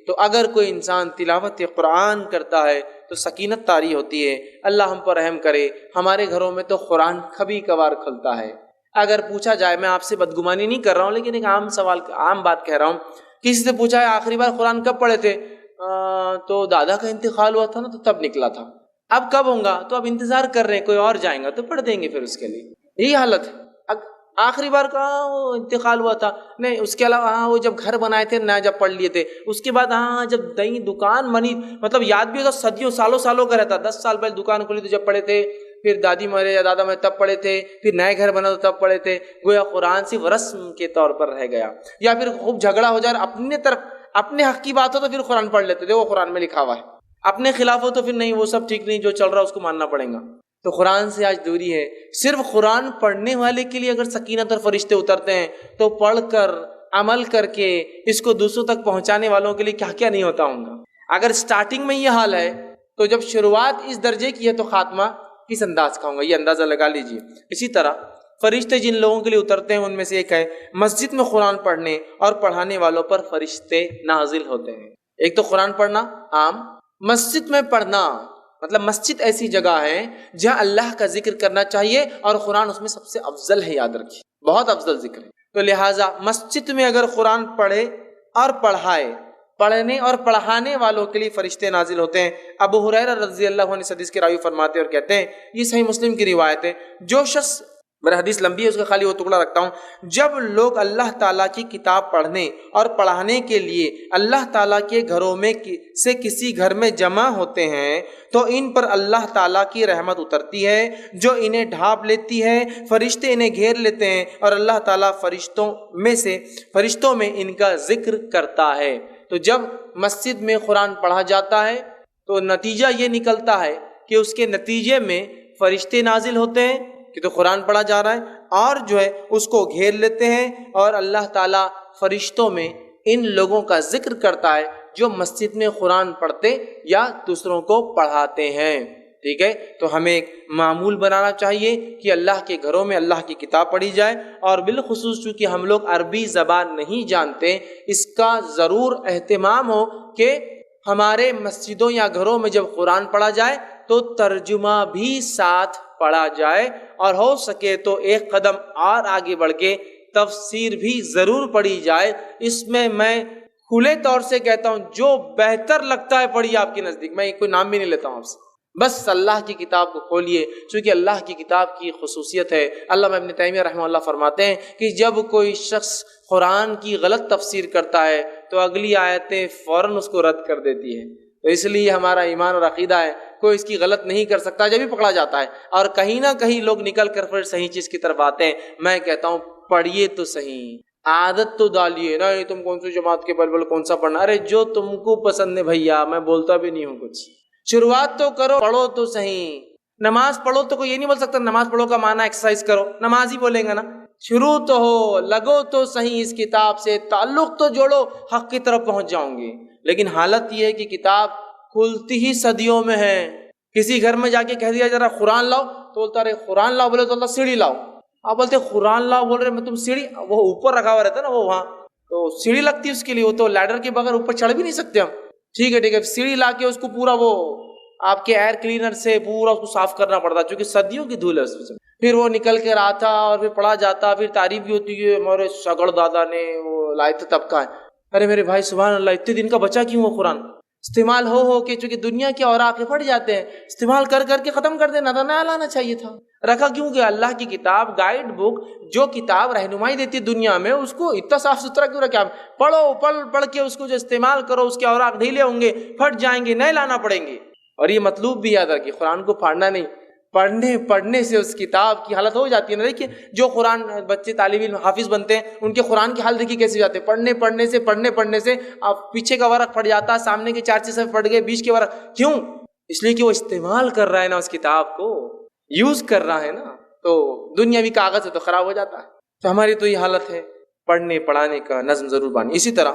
تو اگر کوئی انسان تلاوت قرآن کرتا ہے تو سکینت طاری ہوتی ہے. اللہ ہم پر رحم کرے. ہمارے گھروں میں تو قرآن کبھی کبھار کھلتا ہے. اگر پوچھا جائے، میں آپ سے بدگمانی نہیں کر رہا ہوں لیکن ایک عام بات کہہ رہا ہوں، کسی سے پوچھا ہے آخری بار قرآن کب پڑھے تھے؟ تو دادا کا انتقال ہوا تھا نا، تو تب نکلا تھا. اب کب ہوں گا؟ تو اب انتظار کر رہے ہیں، کوئی اور جائیں گا تو پڑھ دیں گے پھر اس کے لیے. یہی حالت ہے. آخری بار کہاں وہ انتقال ہوا تھا؟ نہیں. اس کے علاوہ وہ جب گھر بنائے تھے نہ، جب پڑھ لیے تھے. اس کے بعد جب نئی دکان بنی، مطلب یاد بھی ہوتا، صدیوں سالوں کا رہتا. 10 سال پہلے دکان کھلی تو جب پڑھے تھے. پھر دادی مرے یا دادا مرے تب پڑھے تھے، پھر نئے گھر بنا تو تب پڑھے تھے، گویا قرآن صرف رسم کے طور پر رہ گیا. یا پھر خوب جھگڑا ہو جائے، اپنے طرف اپنے حق کی بات ہو تو پھر قرآن پڑھ لیتے تھے، وہ قرآن میں لکھا ہوا ہے. اپنے خلاف ہو تو پھر نہیں، وہ سب ٹھیک نہیں، جو چل رہا ہے اس کو ماننا پڑے گا. تو قرآن سے آج دوری ہے. صرف قرآن پڑھنے والے کے لیے اگر سکینت اور فرشتے اترتے ہیں تو پڑھ کر عمل کر کے اس کو دوسروں تک پہنچانے والوں کے لیے کیا کیا نہیں ہوتا ہوں گا. اگر سٹارٹنگ میں یہ حال ہے تو جب شروعات اس درجے کی ہے تو خاتمہ کس انداز کا ہوگا، یہ اندازہ لگا لیجئے. اسی طرح فرشتے جن لوگوں کے لیے اترتے ہیں ان میں سے ایک ہے مسجد میں قرآن پڑھنے اور پڑھانے والوں پر فرشتے نازل ہوتے ہیں. ایک تو قرآن پڑھنا عام، مسجد میں پڑھنا مطلب مسجد ایسی جگہ ہے جہاں اللہ کا ذکر کرنا چاہیے اور قرآن اس میں سب سے افضل ہے، یاد رکھیے بہت افضل ذکر ہے. تو لہٰذا مسجد میں اگر قرآن پڑھے اور پڑھائے، پڑھنے اور پڑھانے والوں کے لیے فرشتے نازل ہوتے ہیں. ابو ہریرہ رضی اللہ عنہ اس حدیث کے راوی فرماتے ہیں اور کہتے ہیں، یہ صحیح مسلم کی روایت ہے، جو شخص، میرا حدیث لمبی ہے اس کا خالی وہ ٹکڑا رکھتا ہوں، جب لوگ اللہ تعالیٰ کی کتاب پڑھنے اور پڑھانے کے لیے اللہ تعالیٰ کے گھروں میں سے کسی گھر میں جمع ہوتے ہیں تو ان پر اللہ تعالیٰ کی رحمت اترتی ہے جو انہیں ڈھانپ لیتی ہے، فرشتے انہیں گھیر لیتے ہیں اور اللہ تعالیٰ فرشتوں میں ان کا ذکر کرتا ہے. تو جب مسجد میں قرآن پڑھا جاتا ہے تو نتیجہ یہ نکلتا ہے کہ اس کے نتیجے میں فرشتے نازل ہوتے ہیں کہ تو قرآن پڑھا جا رہا ہے اور جو ہے اس کو گھیر لیتے ہیں اور اللہ تعالیٰ فرشتوں میں ان لوگوں کا ذکر کرتا ہے جو مسجد میں قرآن پڑھتے یا دوسروں کو پڑھاتے ہیں. ٹھیک ہے، تو ہمیں ایک معمول بنانا چاہیے کہ اللہ کے گھروں میں اللہ کی کتاب پڑھی جائے، اور بالخصوص چونکہ ہم لوگ عربی زبان نہیں جانتے، اس کا ضرور اہتمام ہو کہ ہمارے مسجدوں یا گھروں میں جب قرآن پڑھا جائے تو ترجمہ بھی ساتھ پڑھا جائے، اور ہو سکے تو ایک قدم اور آگے بڑھ کے تفسیر بھی ضرور پڑھی جائے. اس میں کھلے طور سے کہتا ہوں جو بہتر لگتا ہے پڑھیے آپ کے نزدیک، میں کوئی نام بھی نہیں لیتا ہوں آپ سے، بس اللہ کی کتاب کو کھولیے، چونکہ اللہ کی کتاب کی خصوصیت ہے. علامہ ابن تیمیہ رحمہ اللہ فرماتے ہیں کہ جب کوئی شخص قرآن کی غلط تفسیر کرتا ہے تو اگلی آیتیں فوراً اس کو رد کر دیتی ہیں. تو اس لیے ہمارا ایمان اور عقیدہ ہے کوئی اس کی غلط نہیں کر سکتا جب بھی پکڑا جاتا ہے، اور کہیں نہ کہیں لوگ نکل کر پھر صحیح چیز کی طرف آتے ہیں. میں کہتا ہوں پڑھیے تو صحیح، عادت تو ڈالیے نا، تم کون سی جماعت کے بلبل کون سا پڑھنا، ارے جو تم کو پسند ہے بھیا، میں بولتا بھی نہیں ہوں کچھ. شروعات تو کرو، پڑھو تو صحیح. نماز پڑھو تو کوئی یہ نہیں بول سکتا نماز پڑھو کا معنی ایکسرسائز کرو، نماز ہی بولیں گے نا. شروع تو ہو، لگو تو صحیح اس کتاب سے، تعلق تو جوڑو، حق کی طرف پہنچ جاؤں گے. لیکن حالت یہ ہے کہ کتاب کھلتی ہی صدیوں میں ہے. کسی گھر میں جا کے کہہ دیا ذرا قرآن لاؤ تو بولتا ارے قرآن لاؤ، بولے تو اللہ سیڑھی لاؤ. آپ بولتے قرآن لاؤ، بول رہے میں تم سیڑھی، وہ اوپر رکھا ہوا رہتا ہے نا، وہ وہاں تو سیڑھی لگتی ہے اس کے لیے، وہ تو لیڈر کے بغیر اوپر چڑھ بھی نہیں سکتے ہم. ٹھیک ہے سیڑھی لا کے اس کو پورا وہ آپ کے ایئر کلینر سے پورا اس کو صاف کرنا پڑتا چونکہ صدیوں کی دھول ہے اس میں. پھر وہ نکل کر آتا اور پھر پڑھا جاتا، پھر تعریف بھی ہوتی ہے ہمارے شگڑ دادا نے وہ لائے تھے تب کا ہے. ارے میرے بھائی سبحان اللہ، اتنے دن کا بچا کیوں وہ قرآن؟ استعمال ہو کے چونکہ دنیا کے اوراق پھٹ جاتے ہیں، استعمال کر کے ختم کر دینا تھا، نہ لانا چاہیے تھا. رکھا کیوں کہ اللہ کی کتاب گائیڈ بک جو کتاب رہنمائی دیتی ہے دنیا میں، اس کو اتنا صاف ستھرا کیوں رکھا؟ پڑھو، پڑھ کے اس کو جو استعمال کرو، اس کے اوراق ڈھیلے ہوں گے، پھٹ جائیں گے، نئے لانا پڑیں گے. اور یہ مطلوب بھی یاد رکھیے، قرآن کو پھاڑنا نہیں، پڑھنے سے اس کتاب کی حالت ہو جاتی ہے نا. دیکھیے جو قرآن بچے طالب علم حافظ بنتے ہیں ان کے قرآن کی حال دیکھیے کیسے جاتے ہیں، پڑھنے سے اب پیچھے کا ورق پھٹ جاتا ہے، سامنے کے 4 صفحے پھٹ گئے، بیچ کے ورق. کیوں؟ اس لیے کہ وہ استعمال کر رہا ہے نا، اس کتاب کو یوز کر رہا ہے نا، تو دنیاوی کاغذ ہے تو خراب ہو جاتا ہے. تو ہماری تو یہ حالت ہے، پڑھنے پڑھانے کا نظم ضرور بانی. اسی طرح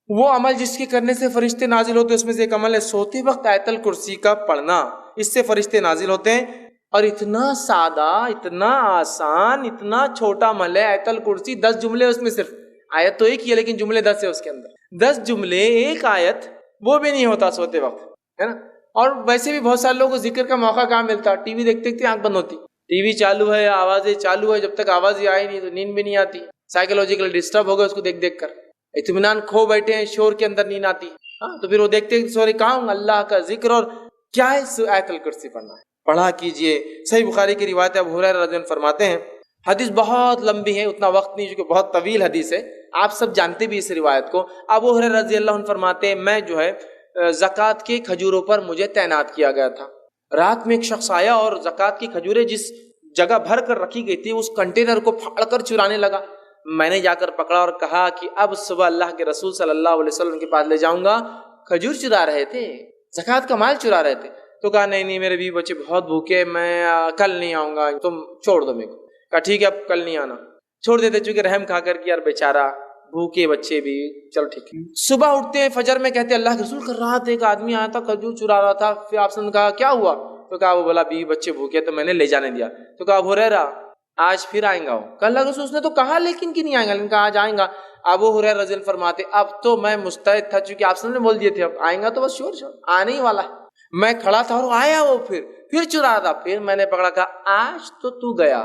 وہ عمل جس کے کرنے سے فرشتے نازل ہوتے ہیں اس میں سے ایک عمل ہے سوتے وقت آیت الکرسی کا پڑھنا. اس سے فرشتے نازل ہوتے ہیں، اور اتنا سادہ، اتنا آسان، اتنا چھوٹا عمل ہے آیت الکرسی. 10 جملے اس میں، صرف آیت تو ایک ہی ہے لیکن جملے 10 ہے اس کے اندر. 10 جملے، ایک آیت، وہ بھی نہیں ہوتا سوتے وقت، ہے نا. اور ویسے بھی بہت سارے لوگوں کو ذکر کا موقع کہاں ملتا، ٹی وی دیکھتے دیکھتے آنکھ بند ہوتی، ٹی وی چالو ہے، آوازیں چالو ہے، جب تک آواز ہی آئی نہیں تو نیند بھی نہیں آتی. سائیکولوجیکل ڈسٹرب ہو گئے اس کو دیکھ دیکھ کر، اطمینان کھو بیٹھے ہیں، شور کے اندر نیند آتی. ہاں تو پھر وہ دیکھتے سوری کہاں ہوں، اللہ کا ذکر اور کیا ہے آیت الکرسی پڑھنا ہے، پڑھا کیجئے. صحیح بخاری کی روایت ہے، ابو ہریرہ رضی اللہ عنہ فرماتے ہیں، حدیث بہت لمبی ہے، اتنا وقت نہیں چونکہ بہت طویل حدیث ہے، آپ سب جانتے بھی اس روایت کو. ابو ہریرہ رضی اللہ عنہ فرماتے ہیں میں جو ہے زکوٰۃ کے کھجوروں پر مجھے تعینات کیا گیا تھا. رات میں ایک شخص آیا اور زکوٰۃ کی کھجوریں جس جگہ بھر کر رکھی گئی تھی اس کنٹینر کو پھاڑ کر چرانے لگا. میں نے جا کر پکڑا اور کہا کہ اب صبح اللہ کے رسول صلی اللہ علیہ وسلم کے پاس لے جاؤں گا. کھجور چرا رہے تھے, زکوٰۃ کا مال چرا رہے تھے. تو کہا نہیں میرے بیوی بچے بہت بھوکے, میں کل نہیں آؤں گا, تم چھوڑ دو میرے کو. کہا ٹھیک ہے اب کل نہیں آنا, چھوڑ دیتے, چونکہ رحم کھا کر کہ یار بیچارہ بھوکے بچے بھی, چلو ٹھیک ہے. صبح اٹھتے ہیں فجر میں, کہتے اللہ کے رسول کر رہا تھا, ایک آدمی آیا تھا کھجور چرا رہا تھا. پھر آپ نے کہا کیا ہوا؟ تو کہا وہ بولا بیوی بچے بھوکے تو میں نے لے جانے دیا. تو کہا ابو ہریرہ آج پھر آئیں گا. کہ اللہ کے رسول اس نے تو کہا لیکن کہ نہیں آئیں گا, لیکن کہا آج آئیں گا. ابو ہریرہ رضی اللہ فرماتے اب تو میں مستعد تھا, چونکہ آپ نے بول دیے تھے اب آئیں گا تو بس شور آنے ہی والا ہے. میں کھڑا تھا اور آیا وہ پھر چرا رہا تھا. پھر میں نے پکڑا, کہا آج تو گیا,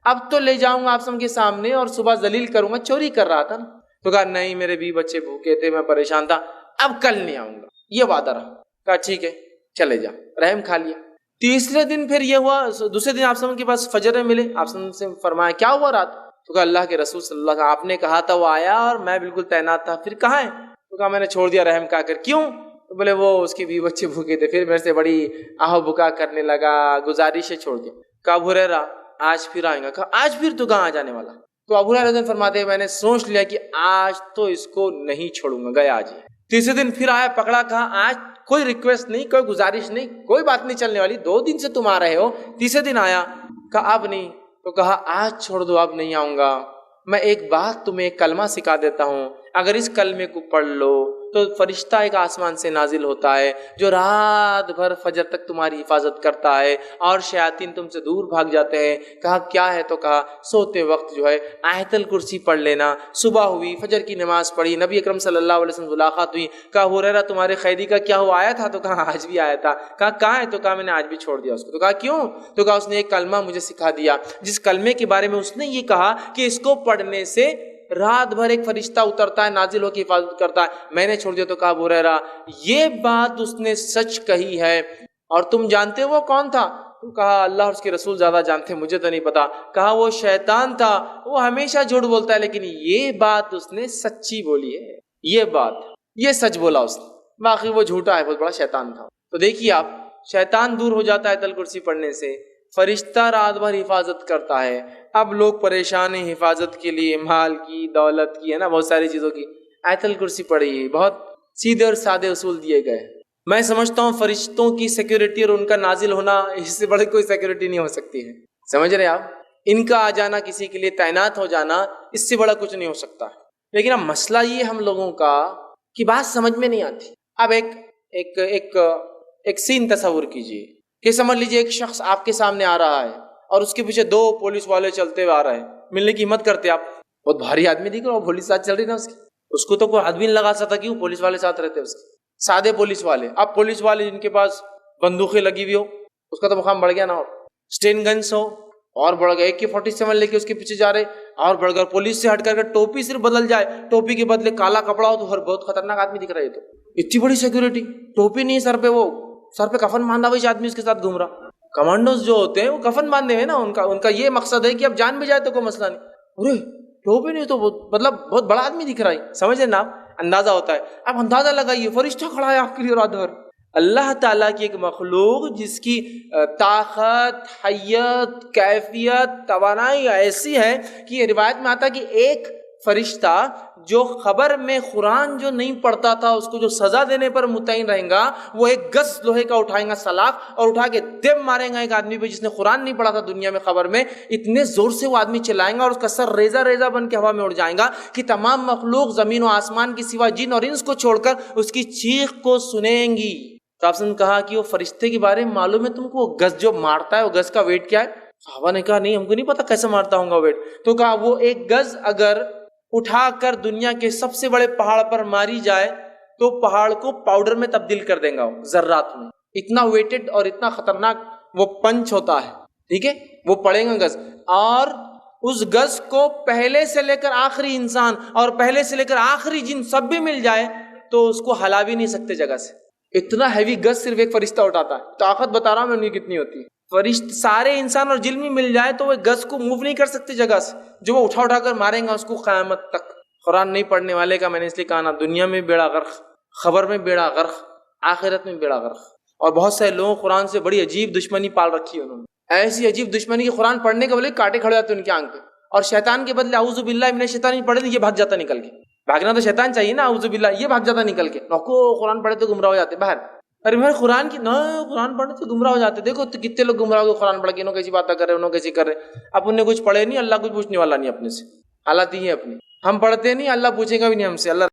اب تو لے جاؤں گا آپ کے سامنے اور صبح ذلیل کروں گا, چوری کر رہا تھا نا. تو کہا نہیں میرے بھی بچے بھوکے تھے, میں پریشان تھا, اب کل نہیں آؤں گا, یہ وعدہ رہا. کہا ٹھیک ہے چلے جا, رحم کھا لیا. تیسرے دن پھر یہ ہوا, دوسرے دن آپ کے پاس فجر میں ملے, آپ سے فرمایا کیا ہوا رات؟ تو کہا اللہ کے رسول صلی اللہ علیہ وسلم آپ نے کہا تھا وہ آیا اور میں بالکل تعینات تھا, پھر کہاں ہے؟ تو کہا میں نے چھوڑ دیا رحم کھا کر. کیوں؟ تو بولے وہ اس کی بیوی بچے بھوکے تھے, پھر میرے سے بڑی آہ بکا کرنے لگا, گزارش ہے چھوڑ دیا. کہا ابو ہریرہ آج پھر آئیں گا. کہا آج پھر تو کہاں جانے والا؟ تو ابو ہریرہ فرماتے ہیں میں نے سوچ لیا کہ آج تو اس کو نہیں چھوڑوں گا, گیا آج. تیسرے دن پھر آیا, پکڑا, کہا آج کوئی ریکویسٹ نہیں, کوئی گزارش نہیں, کوئی بات نہیں چلنے والی, 2 دن سے تم آ رہے ہو. تیسرے دن آیا, کہا اب نہیں. تو کہا آج چھوڑ دو, اب نہیں آؤں گا. میں ایک بات تمہیں ایک کلمہ سکھا دیتا ہوں, اگر اس کلمے کو پڑھ لو تو فرشتہ ایک آسمان سے نازل ہوتا ہے جو رات بھر فجر تک تمہاری حفاظت کرتا ہے اور شیاطین تم سے دور بھاگ جاتے ہیں. کہا کیا ہے؟ تو کہا سوتے وقت جو ہے آیت الکرسی پڑھ لینا. صبح ہوئی, فجر کی نماز پڑھی, نبی اکرم صلی اللہ علیہ وسلم ملاقات ہوئی. کہا ابو ہریرہ تمہارے قیدی کا کیا ہوا, آیا تھا؟ تو کہا آج بھی آیا تھا. کہا کہاں ہے؟ تو کہا میں نے آج بھی چھوڑ دیا اس کو. تو کہا کیوں؟ تو کہا اس نے ایک کلمہ مجھے سکھا دیا, جس کلمے کے بارے میں اس نے یہ کہا کہ اس کو پڑھنے سے رات بھر ایک فرشتہ اترتا ہے, نازل ہو کے حفاظت کرتا ہے, میں نے چھوڑ دیا. تو کہا ابو ہریرہ یہ بات اس نے سچ کہی ہے, اور تم جانتے وہ کون تھا؟ تو کہا اللہ اور اس کے رسول زیادہ جانتے, مجھے تو نہیں پتا. کہا وہ شیطان تھا, وہ ہمیشہ جھوٹ بولتا ہے, لیکن یہ بات اس نے سچی بولی ہے, یہ بات یہ سچ بولا اس نے, باقی وہ جھوٹا ہے, بہت بڑا شیطان تھا. تو دیکھیے آپ, شیطان دور ہو جاتا ہے آیت الکرسی پڑھنے سے, فرشتہ رات بھر حفاظت کرتا ہے. اب لوگ پریشان ہیں حفاظت کے لیے, مال کی, دولت کی, ہے نا, بہت ساری چیزوں کی. آیت الکرسی پڑھی, بہت سیدھے اور سادے اصول دیے گئے. میں سمجھتا ہوں فرشتوں کی سیکیورٹی اور ان کا نازل ہونا, اس سے بڑی کوئی سیکیورٹی نہیں ہو سکتی ہے. سمجھ رہے آپ, ان کا آ جانا, کسی کے لیے تعینات ہو جانا, اس سے بڑا کچھ نہیں ہو سکتا. لیکن اب مسئلہ یہ ہم لوگوں کا کہ بات سمجھ میں نہیں آتی. اب ایک سین تصور کیجئے کہ سمجھ لیجئے ایک شخص آپ کے سامنے آ رہا ہے اور اس کے پیچھے 2 پولیس والے چلتے ہوئے آ رہے ہیں. ملنے کی ہمت کرتے آپ, بہت بھاری آدمی دکھ رہا, وہ پولیس ساتھ چل رہی نا اس کو تو کوئی آدمی نہیں لگا سکتا کہ وہ پولیس والے ساتھ رہتے, اس کے سادے پولیس والے. اب پولیس والے جن کے پاس بندوقیں لگی ہوئی ہو, اس کا تو مقام بڑھ گیا نا, اور اسٹین گنس ہو اور بڑھ گیا, AK-47 لے کے اس کے پیچھے جا رہے اور بڑھ گیا. پولیس سے ہٹ کر ٹوپی صرف بدل جائے, ٹوپی کے بدلے کالا کپڑا ہو تو ہر بہت خطرناک آدمی دکھ رہا ہے. تو اتنی بڑی سیکورٹی, ٹوپی نہیں سر پہ, وہ سر پہ کفن باندھا ہوا آدمی اس کے ساتھ گھوم رہا. کمانڈوز جو ہوتے ہیں وہ کفن باندھے ہوئے نا, ان کا یہ مقصد ہے کہ اب جان بھی جائے تو کوئی مسئلہ نہیں. ارے ٹوپی نہیں تو مطلب بہت بڑا آدمی دکھ رہا ہے, سمجھ نا, اندازہ ہوتا ہے. اب اندازہ لگائیے, فرشتہ کھڑا ہے آپ کے لیے رات بھر. اللہ تعالیٰ کی ایک مخلوق جس کی طاقت, حیت, کیفیت, توانائی ایسی ہے کہ یہ روایت میں آتا ہے کہ ایک فرشتہ جو خبر میں قرآن جو نہیں پڑھتا تھا اس کو جو سزا دینے پر متعین رہیں گا, وہ 1 گز لوہے کا اٹھائیں گا سلاخ, اور اٹھا کے دم ماریں گا ایک آدمی پہ جس نے قرآن نہیں پڑھا تھا دنیا میں خبر میں. اتنے زور سے وہ آدمی چلائیں گا اور اس کا سر ریزہ ریزہ بن کے ہوا میں اڑ جائے گا کہ تمام مخلوق زمین و آسمان کی سوا جن اور انس کو چھوڑ کر اس کی چیخ کو سنیں گی. تو آپ نے کہا کہ وہ فرشتے کے بارے میں معلوم ہے تم کو, وہ گز جو مارتا ہے وہ گز کا ویٹ کیا ہے؟ صحابہ نے کہا نہیں ہم کو نہیں پتا کیسے مارتا ہوں گا ویٹ. تو کہا وہ 1 گز اگر اٹھا کر دنیا کے سب سے بڑے پہاڑ پر ماری جائے تو پہاڑ کو پاؤڈر میں تبدیل کر دیں گا, ذرات میں. اتنا ویٹڈ اور اتنا خطرناک وہ پنچ ہوتا ہے. ٹھیک ہے, وہ پڑے گا گز, اور اس گز کو پہلے سے لے کر آخری انسان اور پہلے سے لے کر آخری جن سب بھی مل جائے تو اس کو ہلا بھی نہیں سکتے جگہ سے. اتنا ہیوی گز صرف ایک فرشتہ اٹھاتا ہے. طاقت بتا رہا ہوں میں ان کی کتنی ہوتی ہے. فرشتے سارے انسان اور جن بھی مل جائے تو وہ گز کو موو نہیں کر سکتے جگہ سے, جو وہ اٹھا کر ماریں گا اس کو قیامت تک. قرآن نہیں پڑھنے والے کا میں نے اس لیے کہا نا, دنیا میں بیڑا غرق, خبر میں بیڑا غرق, آخرت میں بیڑا غرق. اور بہت سارے لوگوں کو قرآن سے بڑی عجیب دشمنی پال رکھی ہے انہوں نے، ایسی عجیب دشمنی کہ قرآن پڑھنے کے بدلے کاٹے کھڑے جاتے ہیں ان کی آنکھ پہ، اور شیطان کے بدلے اعوذ باللہ من الشیطان پڑھے یہ بھاگ جاتا نکل کے. بھاگنا تو شیطان چاہیے نا، اعوذ باللہ یہ بھاگ جاتا نکل کے. نوکو قرآن پڑھے تو گمراہ ہو جاتے باہر. ارے بھائی قرآن کی نہ قرآن پڑھنے سے گمراہ ہو جاتے. دیکھو تو کتنے لوگ گمراہ ہو گئے قرآن پڑھ کے، انہوں کیسی باتیں کر رہے ہیں، انہوں کیسی کر رہے ہیں. اب انہیں کچھ پڑھے نہیں، اللہ کچھ پوچھنے والا نہیں اپنے سے. حالات ہی ہے اپنی، ہم پڑھتے نہیں، اللہ پوچھے گا بھی نہیں ہم سے. اللہ